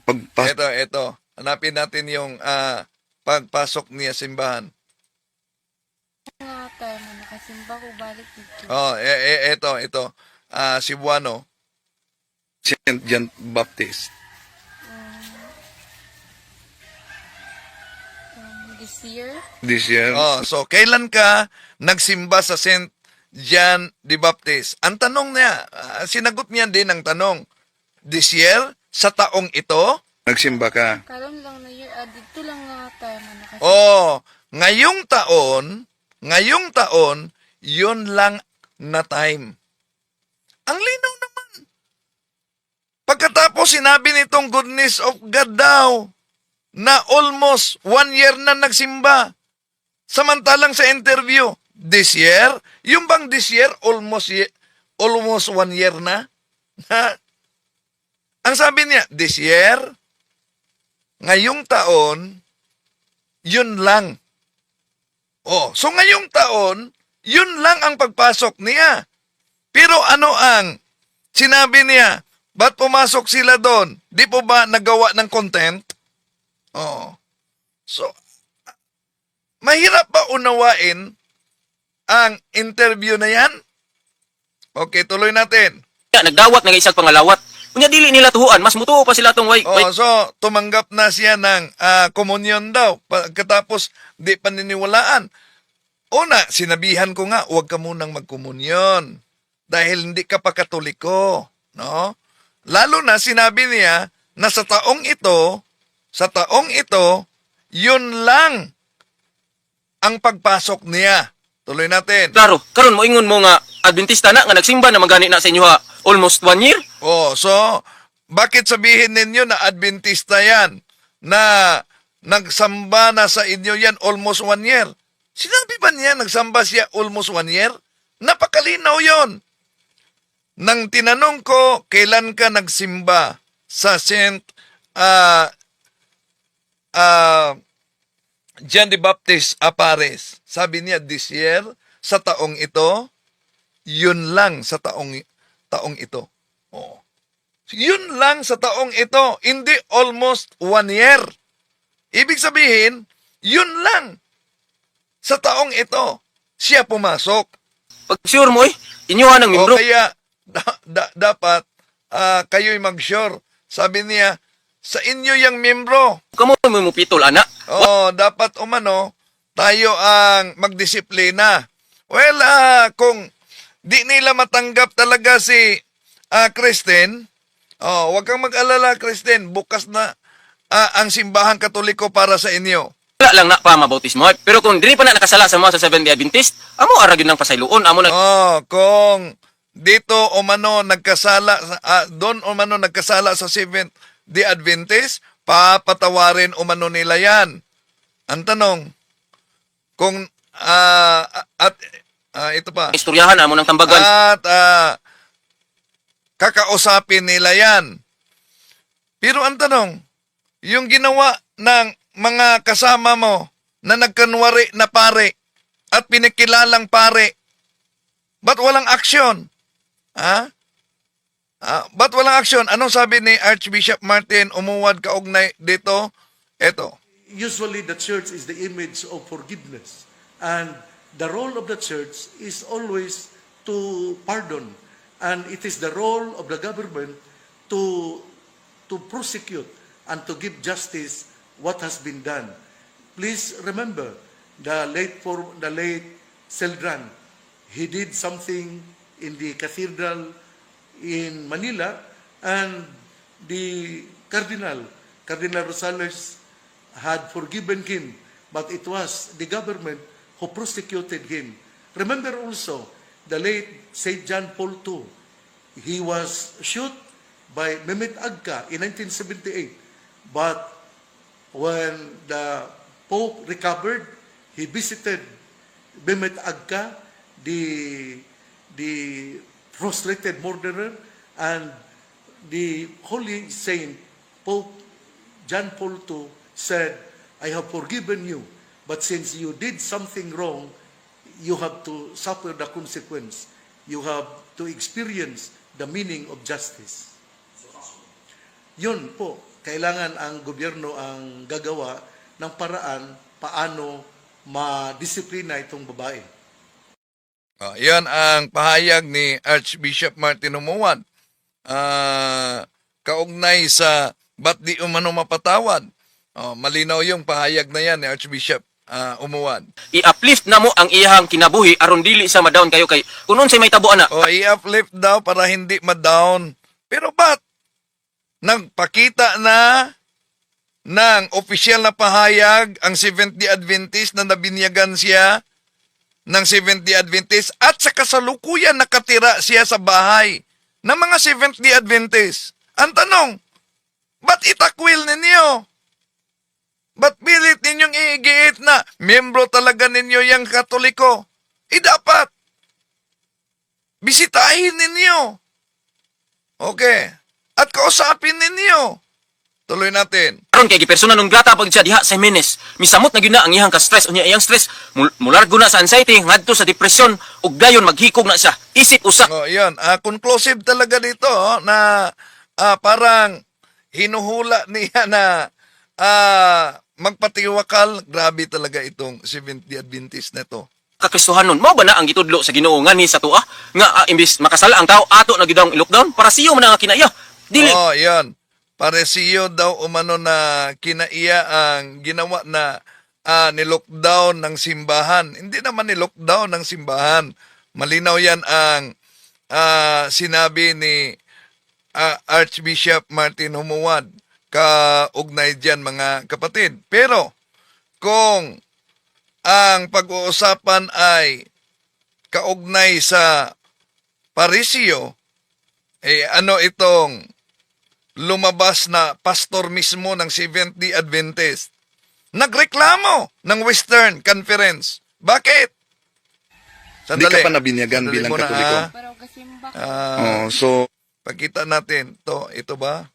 pagpasok? Eto. Hanapin natin yung pagpasok niya simbahan. Nga tayo mo, nakasimba ko balik dito. Ito. Cebuano. St. John Baptist. This year? So kailan ka nagsimba sa St. John the Baptist? Ang tanong niya, sinagot niya din ang tanong. This year? Sa taong ito? Nagsimba ka? Karon lang na year, dito lang nga tayo mo, nakasimba. Ngayong taon, yun lang na time. Ang linaw naman. Pagkatapos sinabi nitong goodness of God daw, na almost 1 year na nagsimba. Samantalang sa interview, this year, yung bang this year, almost 1 year na? Ang sabi niya, this year, ngayong taon, yun lang. So ngayong taon, yun lang ang pagpasok niya. Pero ano ang sinabi niya? Ba't pumasok sila doon? Di po ba nagawa ng content? So, mahirap ba unawain ang interview na yan? Okay, tuloy natin. Nagdawat nga isang pangalawat. Unya dili nila tuhuan, mas mutuo pa sila tong way. So tumanggap na siya ng komunyon daw. Pagkatapos di paniniwalaan. Una, sinabihan ko nga, huwag ka munang magkomunyon dahil hindi ka pa Katoliko, no? Lalo na sinabi niya na sa taong ito, yun lang ang pagpasok niya. Tuloy natin. Klaro, karon mo ingon mo nga Adventista na nga nagsimba na magani na sa inyo ha, almost 1 year. So bakit sabihin ninyo na Adventista yan na nagsamba na sa inyo yan almost 1 year? Sinabi ba niya nagsamba siya almost 1 year? Napakalinaw yon. Nang tinanong ko, kailan ka nagsimba sa St. John the Baptist Apares? Sabi niya, this year, sa taong ito, yun lang sa taong ito. Yun lang sa taong ito, hindi almost 1 year. Ibig sabihin, yun lang sa taong ito. Siya pumasok. Pag sure mo inyuhan ng membro. Kaya dapat kayo'y mag-sure. Sabi niya, sa inyo yung membro. Kamo mo pitol ana. Dapat tayo ang magdisiplina. Well, kung di nila matanggap talaga si Christine, wag kang mag-alala, Christine. Bukas na ang simbahang Katoliko para sa inyo. Wala lang na pa mabautismo. Pero kung dili pa na nakasala sa mga sa Seventh-day Adventist, amo ara gyud nang pasayloon, amo na Kung dito umano nagkasala, doon umano nagkasala sa Seventh-day Adventist, papatawarin umano nila yan. Ang tanong, kung, ito pa, istoryahan amo nang tambagan. at kakausapin nila yan. Pero ang tanong, yung ginawa ng mga kasama mo na nagkanwari na pare at pinikilalang pare, ba't walang aksyon? Ba't walang aksyon? Anong sabi ni Archbishop Martin Umuwad kaugnay dito? Eto. Usually the church is the image of forgiveness. And the role of the church is always to pardon. And it is the role of the government to prosecute and to give justice what has been done. Please remember the late Celdran. He did something in the cathedral in Manila, and the Cardinal Rosales had forgiven him, but it was the government who prosecuted him. Remember also the late St. John Paul II. He was shot by Mehmet Agca in 1978, but when the Pope recovered, he visited Mehmet Agca, the frustrated murderer, and the Holy Saint Pope John Paul II said, I have forgiven you, but since you did something wrong, you have to suffer the consequence. You have to experience the meaning of justice. Yun po, kailangan ang gobyerno ang gagawa ng paraan paano madisiplina itong babae. Yan ang pahayag ni Archbishop Martin Umuwad. Kaugnay sa ba't di umano mapatawad. Malinaw yung pahayag na yan ni Archbishop Umuwad. I-uplift na mo ang iyang kinabuhi aron dili sa madown kayo kay kunon say may tabo ana. I-uplift daw para hindi ma-down. Pero ba't? Nagpakita na ng opisyal na pahayag ang Seventh-day Adventist na nabinyagan siya ng Seventh-day Adventist at sa kasalukuyan nakatira siya sa bahay ng mga Seventh-day Adventist. Ang tanong, ba't itakwil ninyo? Ba't pilit ninyong iigiit na miyembro talaga ninyo yung Katoliko? Dapat bisitahin ninyo. Okay. At kausapin ninyo. Tuloy natin. Karon kay gipersona nung grata pag siya diha sa Jimenez, misamot na gyud na ang iyang ka-stress unya iyang stress mulargo na sa anxiety ngadto sa depression ug dayon maghikog na siya. Isip usa. Yan. Conclusive talaga dito na parang hinuhula niya na magpatiwakal. Grabe talaga itong Seventh-day Adventist na to. Kakristohanon mao ba na ang gitudlo sa Ginoo ngani sa tuwa nga imbis makasala ang tao ato na gyud ang lockdown para siyo man ang kinaiya. Dili. Yan. Paresiyo daw umano na kinaiya ang ginawa na ni-lockdown ng simbahan. Hindi naman ni-lockdown ng simbahan. Malinaw yan ang sinabi ni Archbishop Martin Umuwad kaugnay dyan mga kapatid. Pero kung ang pag-uusapan ay kaugnay sa paresiyo, ano itong lumabas na pastor mismo ng Seventh-day Adventist. Nagreklamo ng Western Conference. Bakit? Di ka pa nabinyagan bilang muna, Katoliko. Pero kasimba So, pakita natin. Ito ba?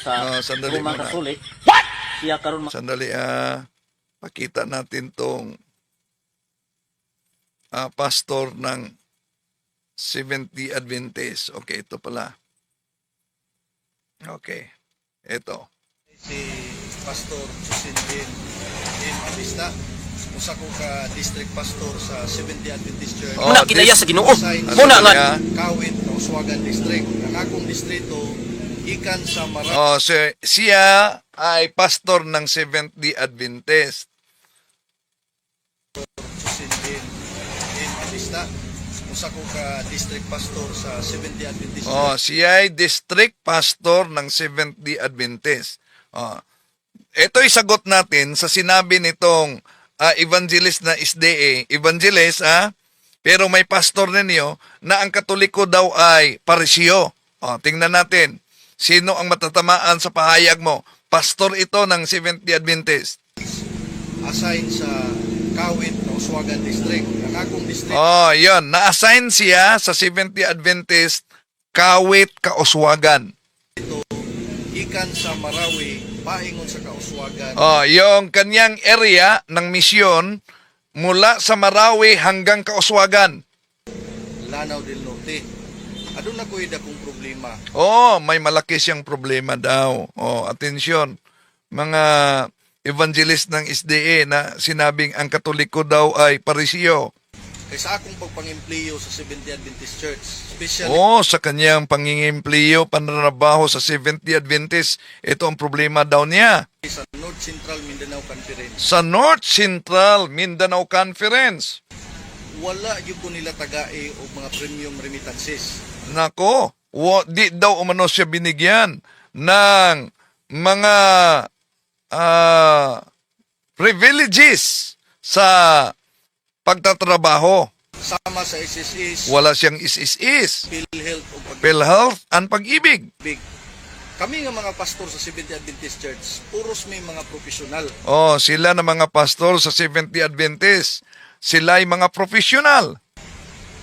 Sa Sandali Roman muna. Catholic, siya karon Sandali, pakita natin tong pastor ng Seventh-day Adventist. Okay, ito pala. Okay, ito. Si Pastor Susin in Abista, usa ko ka district pastor sa Seventh-day Adventist Church. Muna kinaiya sa Ginoo. Muna nga Kawit, Uswagan District. Ang akong distrito ikan sa siya ay pastor ng Seventh-day Adventist. Susin in Abista, usa ko ka district pastor sa Seventh-day Adventist Church. Siya ay district pastor ng Seventh-day Adventist. ito'y sagot natin sa sinabi nitong evangelist na SDA. Evangelist, pero may pastor ninyo na ang Katoliko daw ay parisyo. Tingnan natin. Sino ang matatamaan sa pahayag mo? Pastor ito ng Seventh Day Adventist. Assign sa Kawit, Kauswagan District. Ang akong district, Yun. Na-assign siya sa Seventh Day Adventist Kawit, Kauswagan. ikan sa Marawi, paingon sa Kauswagan. Yung kanyang area ng misyon mula sa Marawi hanggang Kauswagan. Lanao del Norte. Adun na ko kung problema. May malaki siyang problema daw. Atensyon. Mga evangelist ng SDA na sinabing ang Katoliko daw ay parisyo. Kaysa akong pagpangimpliyo sa Seventh-day Adventist Church, especially Sa kanyang pangingimpliyo, panrabaho sa Seventh-day Adventist, ito ang problema daw niya. sa North Central Mindanao Conference, Sa North Central Mindanao Conference. wala yung ko nila tagai o mga premium remittances. Nako, di daw umano siya binigyan ng mga privileges sa pagtatrabaho. Sama sa SSS, Wala siyang is, PhilHealth o PhilHealth, ang pag-ibig. pagbig. Kami nga mga pastor sa Seventh-day Adventist Church, puros may mga profesional. Sila na mga pastor sa Seventh-day Adventist. Sila ay mga profesional.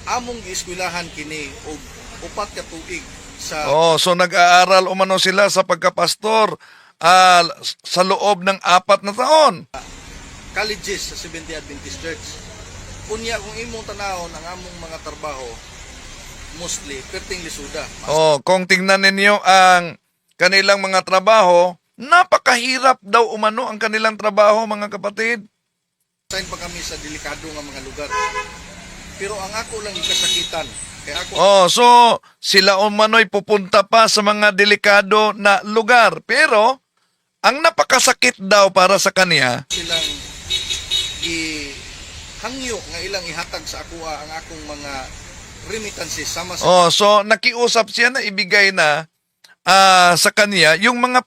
Among gieskwilahan kini og upat ka tuig sa So nag-aaral umano sila sa pagkapastor sa loob ng 4 na taon. colleges sa Seventh-day Adventist Church. Kunya kung imong tanawon ang among mga trabaho, mostly perting lisuda. Kung tingnan ninyo ang kanilang mga trabaho, napakahirap daw umano ang kanilang trabaho, mga kapatid. Sign pa kami sa delikado nga mga lugar. Pero ang ako lang ikasakitan. Kaya ako So sila umano'y pupunta pa sa mga delikado na lugar. Pero ang napakasakit daw para sa kanya, silang hangyo nga ilang ihatag sa ako ang akong mga remittances sama sa so nakiusap siya na ibigay na sa kanya yung mga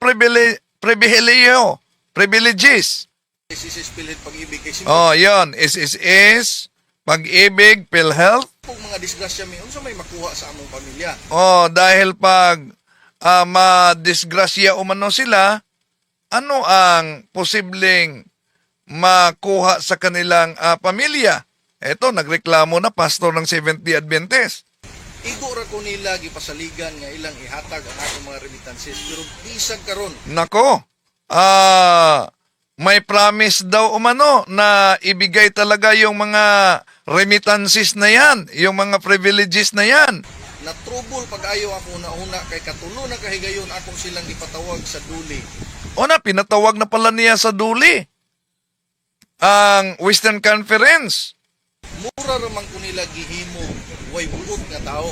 privileges. SSS PhilHealth pag-ibig. Kasi Yon, SSS, pag-ibig, PhilHealth. kung mga disgrasya may unsa may makuha sa among pamilya. Dahil pag madisgrasya umano sila, ano ang posibleng makuha sa kanilang pamilya? Eto, nagreklamo na pastor ng Seventh-day Adventist. Igo ra ko nila gipasaligan nga ilang ihatag ang akong mga remittances pero bisag karon Nako, may promise daw umano na ibigay talaga yung mga remittances na yan, yung mga privileges na yan. na trouble pag-ayo ako una kay katulo na kahigayon akong silang ipatawag sa duli. Pinatawag na pala niya sa duli ang Western Conference. Mura ramang ko nila gihimo way buot nga tao.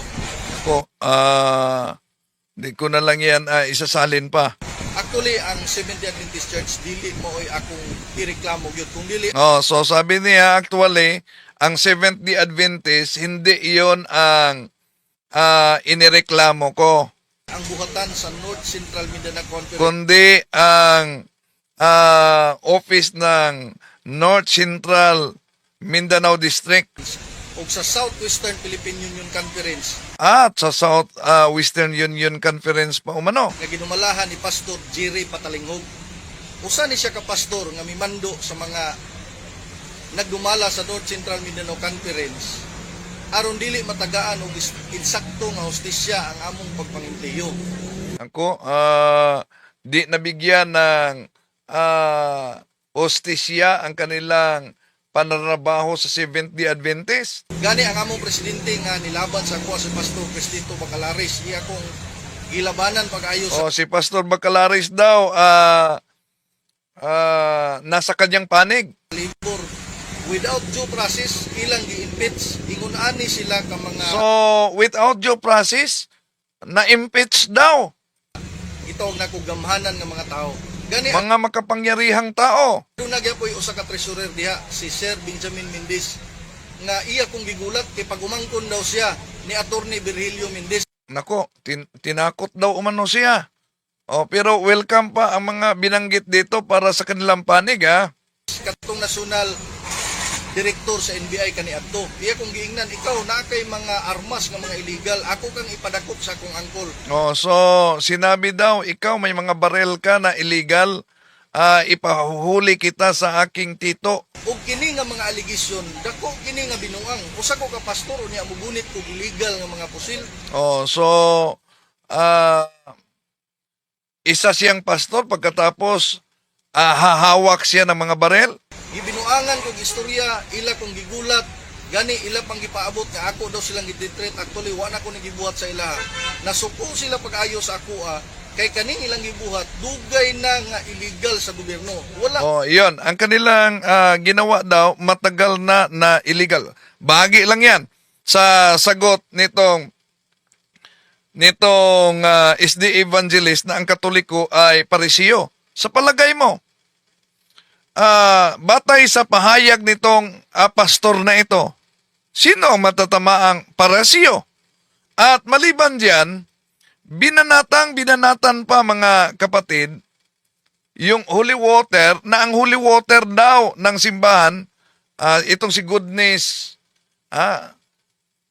Di ko na lang yan isasalin pa. Actually, ang Seventh-day Adventist Church dili mo ay akong ireklamo gyud kung dili So sabi niya actually, ang Seventh-day Adventist, hindi iyon ang inireklamo ko, ang buhatan sa North Central Mindanao Conference kundi ang office ng North Central Mindanao District ug sa Southwestern Philippine Union Conference at sa South Western Union Conference pa umano. nga ginumalahan ni Pastor Jerry Patalinghog. Usa ni siya ka pastor nga mimando sa mga nagdumala sa North Central Mindanao Conference aron dili matagaan og insakto nga hustisya ang among pagpangimpliyo. Ako, di nabigyan ng hostisya ang kanilang panarabaho sa Seventh-day Adventist. Gani ang among presidente nga nilaban sa kuha si Pastor Cristito Bacalaris, iya kong gilabanan pag-ayo sa Si Pastor Bacalaris daw, nasa kanyang panig. libor. Without due process, ilang gi-impeach, ingon ani sila ka mga So, without due process, na-impeach daw itong nakugamhanan nga mga tao. Gani mga makapangyarihang tao. doon nagyapoy usa ka treasurer diha si Sir Benjamin Mendez nga iya kong gigulat kay pag umangkon daw siya ni Attorney Virgilio Mendez Nako, tinakot daw umano siya. pero welcome pa ang mga binanggit dito para sa kanilang panig, ha? Katong national direktor sa NBI kaniadto. Iya kong giingnan, ikaw na kay mga armas nga mga illegal, ako kang ipadakop sa akong angkol. So sinabi daw, ikaw may mga barel ka na illegal, ipahuhuli kita sa aking tito. Og kini nga mga allegation, dako kini nga binuang. Usa ko ka pastor unya mugunit og illegal nga mga pusil. Isa siyang pastor pagkatapos hahawak siya ng mga barel. Gibinuangan kog istorya, ila kong gigulat, gani ila pang gipaabot nga ako daw silang gidetreat, actually wa na ko gibuhat sa ila. Nasuko sila pag-ayo sa ako kay kaning ilang gibuhat dugay na nga illegal sa gobyerno. Wala. Iyon, ang kanilang ginawa daw matagal na illegal. Bahagi lang 'yan sa sagot nitong SD evangelist na ang Katoliko ay Pariseo. Sa palagay mo, batay sa pahayag nitong pastor na ito, sino ang matatamaang Pariseo? At maliban diyan, binanatan pa mga kapatid, yung holy water, na ang holy water daw ng simbahan, itong si Goodness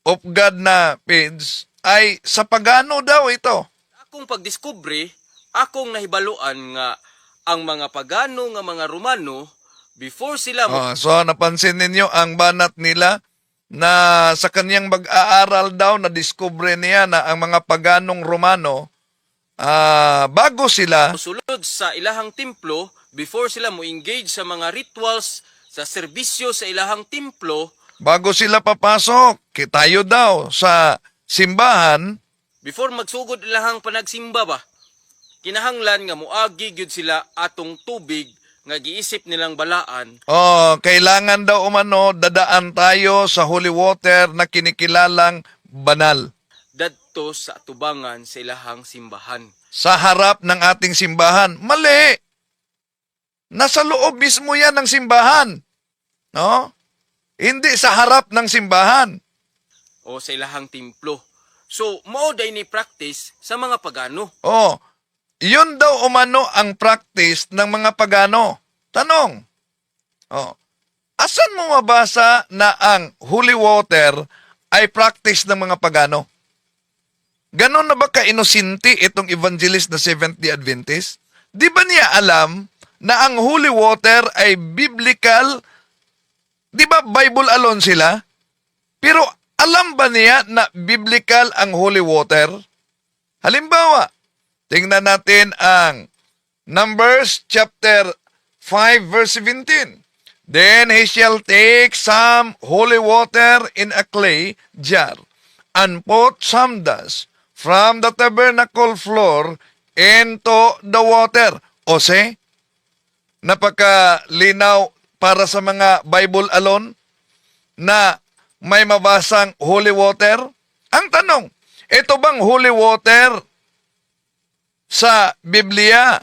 of God na page, ay sa pagano daw ito. Akong pagdiskubre, akong nahibaluan nga ang mga pagano nga mga Romano before sila So napansin ninyo ang banat nila na sa kaniyang mag-aaral daw na discover niya na ang mga paganong Romano bago sila sulod sa ilahang templo, before sila mo engage sa mga rituals, sa serbisyo sa ilahang templo, bago sila papasok, tayo daw sa simbahan, before magsugod ilahang panagsimba ba, kinahanglan nga moagi gyud sila atong tubig nga giisip nilang balaan. Kailangan daw umano dadaan tayo sa holy water na kinikilalang banal. Dadto sa atubangan sa ilahang simbahan. Sa harap ng ating simbahan. Mali! Nasa loob mismo yan ng simbahan. No? Hindi sa harap ng simbahan. O sa ilahang templo. So, mao day ni practice sa mga pagano. Yun daw umano ang practice ng mga pagano. Tanong, asan mo mabasa na ang holy water ay practice ng mga pagano? Ganon na ba ka-inusinti itong evangelist na Seventh-day Adventist? Di ba niya alam na ang holy water ay biblical? Di ba Bible alone sila? Pero alam ba niya na biblical ang holy water? Halimbawa, tingnan natin ang Numbers chapter 5 verse 17. Then he shall take some holy water in a clay jar and put some dust from the tabernacle floor into the water. Napakalinaw para sa mga Bible alone na may mabasang holy water. Ang tanong, ito bang holy water sa Biblia,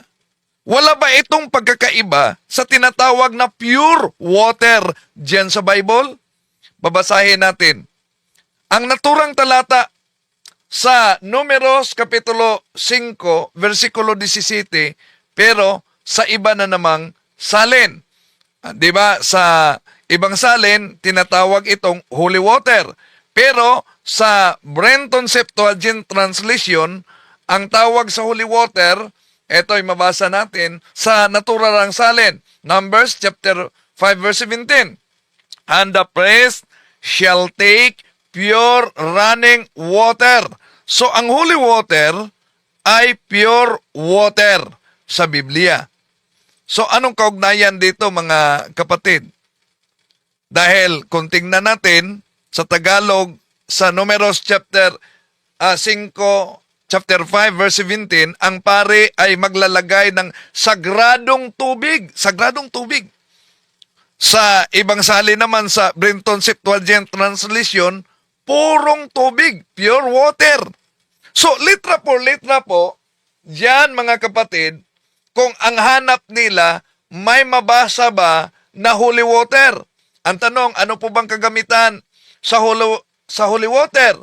wala ba itong pagkakaiba sa tinatawag na pure water diyan sa Bible? Babasahin natin. Ang naturang talata sa Números Kapitulo 5, versikulo 17, pero sa iba na namang salin. Di ba? Sa ibang salin, tinatawag itong holy water. Pero sa Brenton Septuagint Translation, ang tawag sa holy water, ito ay mabasa natin sa naturang salin. Numbers chapter 5 verse 17. And the priest shall take pure running water. So ang holy water ay pure water sa Biblia. So anong kaugnayan dito mga kapatid? Dahil kung tingnan natin sa Tagalog, sa Números chapter 5, chapter 5, verse 17, ang pare ay maglalagay ng sagradong tubig. Sagradong tubig. Sa ibang sali naman sa Brenton Septuagint Translation, purong tubig, pure water. So, litra po, diyan mga kapatid, kung ang hanap nila, may mabasa ba na holy water? Ang tanong, ano po bang kagamitan sa holy water?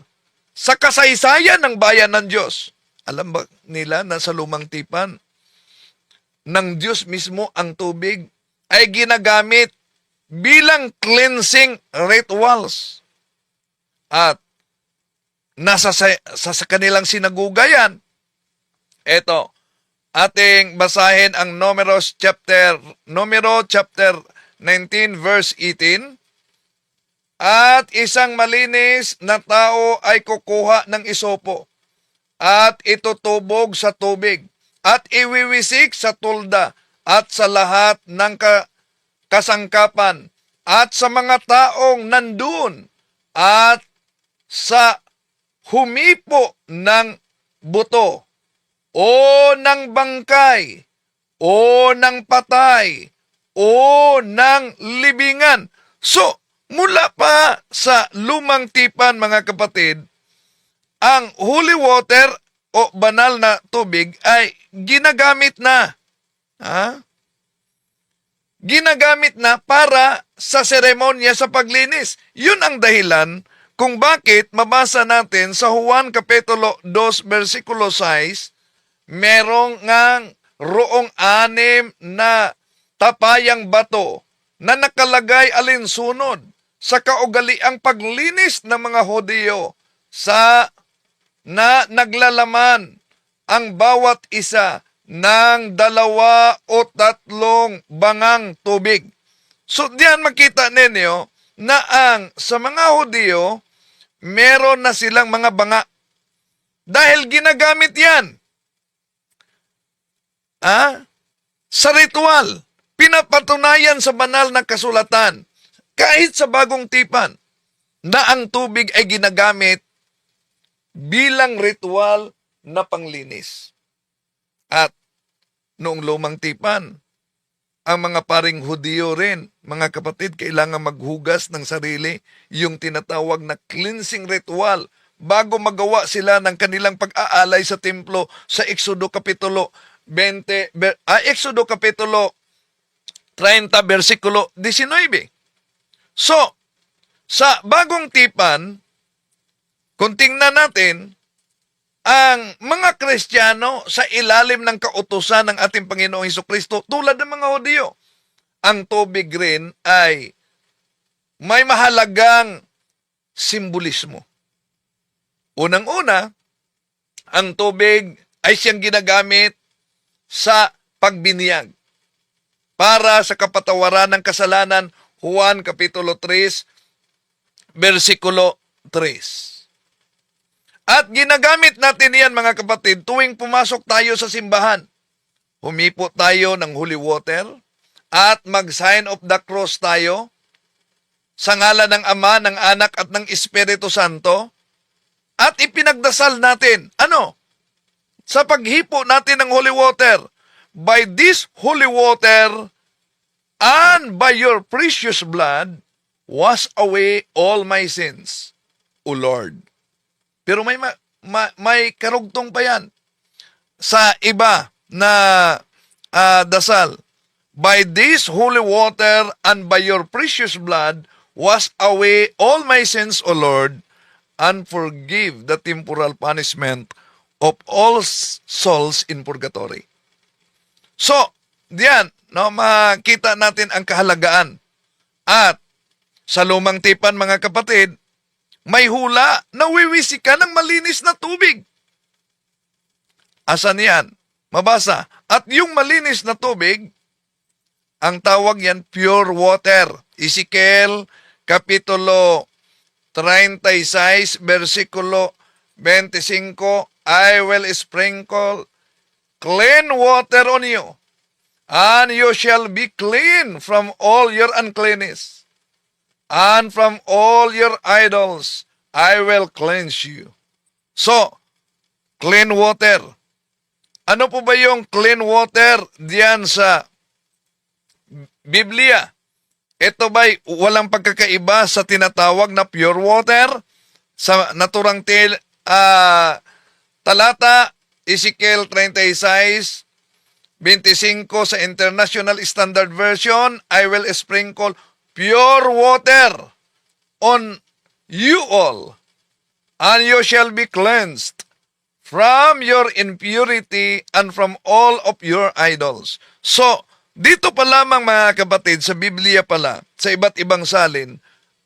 Sa kasaysayan ng bayan ng Diyos. Alam ba nila na sa lumang tipan ng Diyos mismo ang tubig ay ginagamit bilang cleansing rituals. At nasa sa kanilang sinagugayan, eto, ating basahin ang Numero chapter 19 verse 18. At isang malinis na tao ay kukuha ng isopo at itutubog sa tubig at iwiwisik sa tulda at sa lahat ng kasangkapan at sa mga taong nandun at sa humipo ng buto o ng bangkay o ng patay o ng libingan. So, mula pa sa lumang tipan, mga kapatid, ang holy water o banal na tubig ay ginagamit na. Ginagamit na para sa seremonya sa paglinis. Yun ang dahilan kung bakit mabasa natin sa Juan Kapitulo 2, versikulo 6, merong ngang roong 6 na tapayang bato na nakalagay alinsunod sa kaugaliang paglinis ng mga Hudyo na naglalaman ang bawat isa ng 2 o 3 bangang tubig. So diyan makita ninyo na sa mga Hudyo, meron na silang mga banga. Dahil ginagamit yan. Sa ritual, pinapatunayan sa banal na kasulatan, kahit sa bagong tipan, na ang tubig ay ginagamit bilang ritual na panglinis. At noong lumang tipan, ang mga paring Hudyo rin, mga kapatid, kailangan maghugas ng sarili, yung tinatawag na cleansing ritual, bago magawa sila ng kanilang pag-aalay sa templo sa Exodo Kapitulo 30, versikulo 19. So, sa bagong tipan, kung tingnan natin, ang mga Kristiyano sa ilalim ng kautusan ng ating Panginoong Hesukristo, tulad ng mga Hudyo, ang tubig rin ay may mahalagang simbolismo. Unang-una, ang tubig ay siyang ginagamit sa pagbinyag para sa kapatawaran ng kasalanan. Juan Kapitulo 3, versikulo 3. At ginagamit natin yan, mga kapatid, tuwing pumasok tayo sa simbahan. Humipo tayo ng holy water at mag-sign of the cross tayo sa ngalan ng Ama, ng Anak at ng Espiritu Santo. At ipinagdasal natin, sa paghipo natin ng holy water, by this holy water and by your precious blood, wash away all my sins, O Lord. Pero may karugtong pa yan sa iba na dasal. By this holy water and by your precious blood, wash away all my sins, O Lord, and forgive the temporal punishment of all souls in purgatory. So, diyan, makita natin ang kahalagaan. At sa lumang tipan, mga kapatid, may hula na wiwisi ka ng malinis na tubig. Asan yan? Mabasa. At yung malinis na tubig, ang tawag yan pure water. Ezekiel Kapitulo 36, versikulo 25, I will sprinkle clean water on you, and you shall be clean from all your uncleanness. And from all your idols, I will cleanse you. So, clean water. Ano po ba yung clean water diyan sa Biblia? Ito ba'y walang pagkakaiba sa tinatawag na pure water? Sa naturang talata, Ezekiel 36, 25 sa International Standard Version, I will sprinkle pure water on you all, and you shall be cleansed from your impurity and from all of your idols. So, dito pa lamang mga kapatid, sa Biblia pala, sa iba't ibang salin,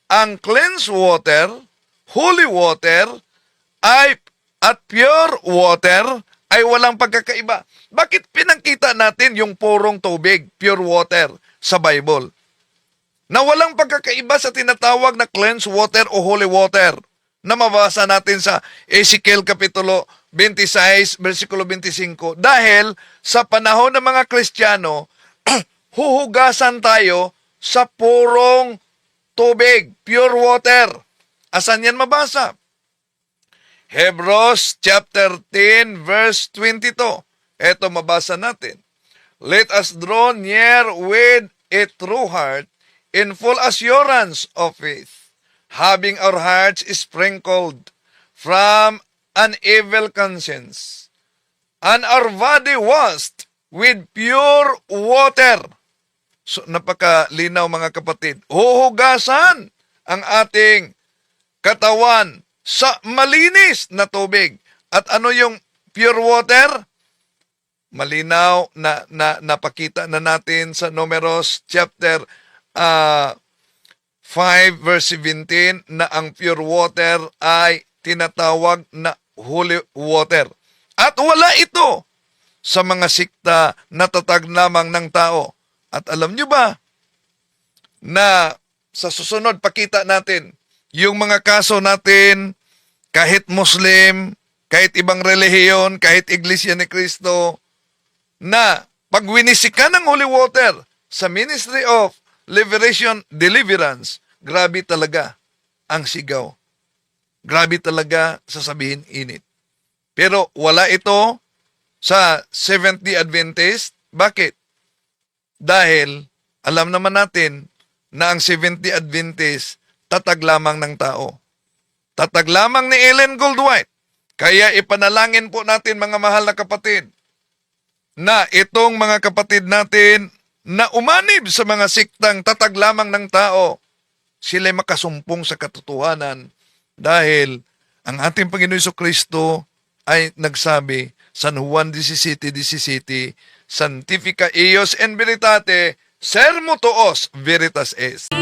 ang cleansed water, holy water, at pure water ay walang pagkakaiba. Bakit pinangkita natin yung purong tubig, pure water, sa Bible? Na walang pagkakaiba sa tinatawag na cleansed water o holy water na mabasa natin sa Ezekiel Kapitulo 26, versikulo 25. Dahil sa panahon ng mga Kristiyano, huhugasan tayo sa purong tubig, pure water. Asan yan mabasa? Hebrews chapter 10 verse 22. Ito mabasa natin. Let us draw near with a true heart in full assurance of faith, having our hearts sprinkled from an evil conscience, and our body washed with pure water. So, napakalinaw mga kapatid. Huhugasan ang ating katawan sa malinis na tubig. At ano yung pure water? Malinaw na napakita na natin sa Numeros chapter 5 verse 17 na ang pure water ay tinatawag na holy water. At wala ito sa mga sikta na tatag lamang ng tao. At alam nyo ba na sa susunod pakita natin yung mga kaso natin kahit Muslim, kahit ibang relihiyon, kahit Iglesia ni Cristo, na pag winisikan ng holy water sa Ministry of Liberation, Deliverance, grabe talaga ang sigaw. Grabe talaga sasabihin init. Pero wala ito sa Seventh-day Adventist. Bakit? Dahil alam naman natin na ang Seventh-day Adventist tatag lamang ng tao. Tatag lamang ni Ellen Goldwhite. Kaya ipanalangin po natin mga mahal na kapatid na itong mga kapatid natin na umanib sa mga siktang tatag lamang ng tao, sila'y makasumpong sa katotohanan dahil ang ating Panginoon Jesucristo ay nagsabi sa San Juan 17:17, Sanctifica eius in veritate, sermo tuos veritas est.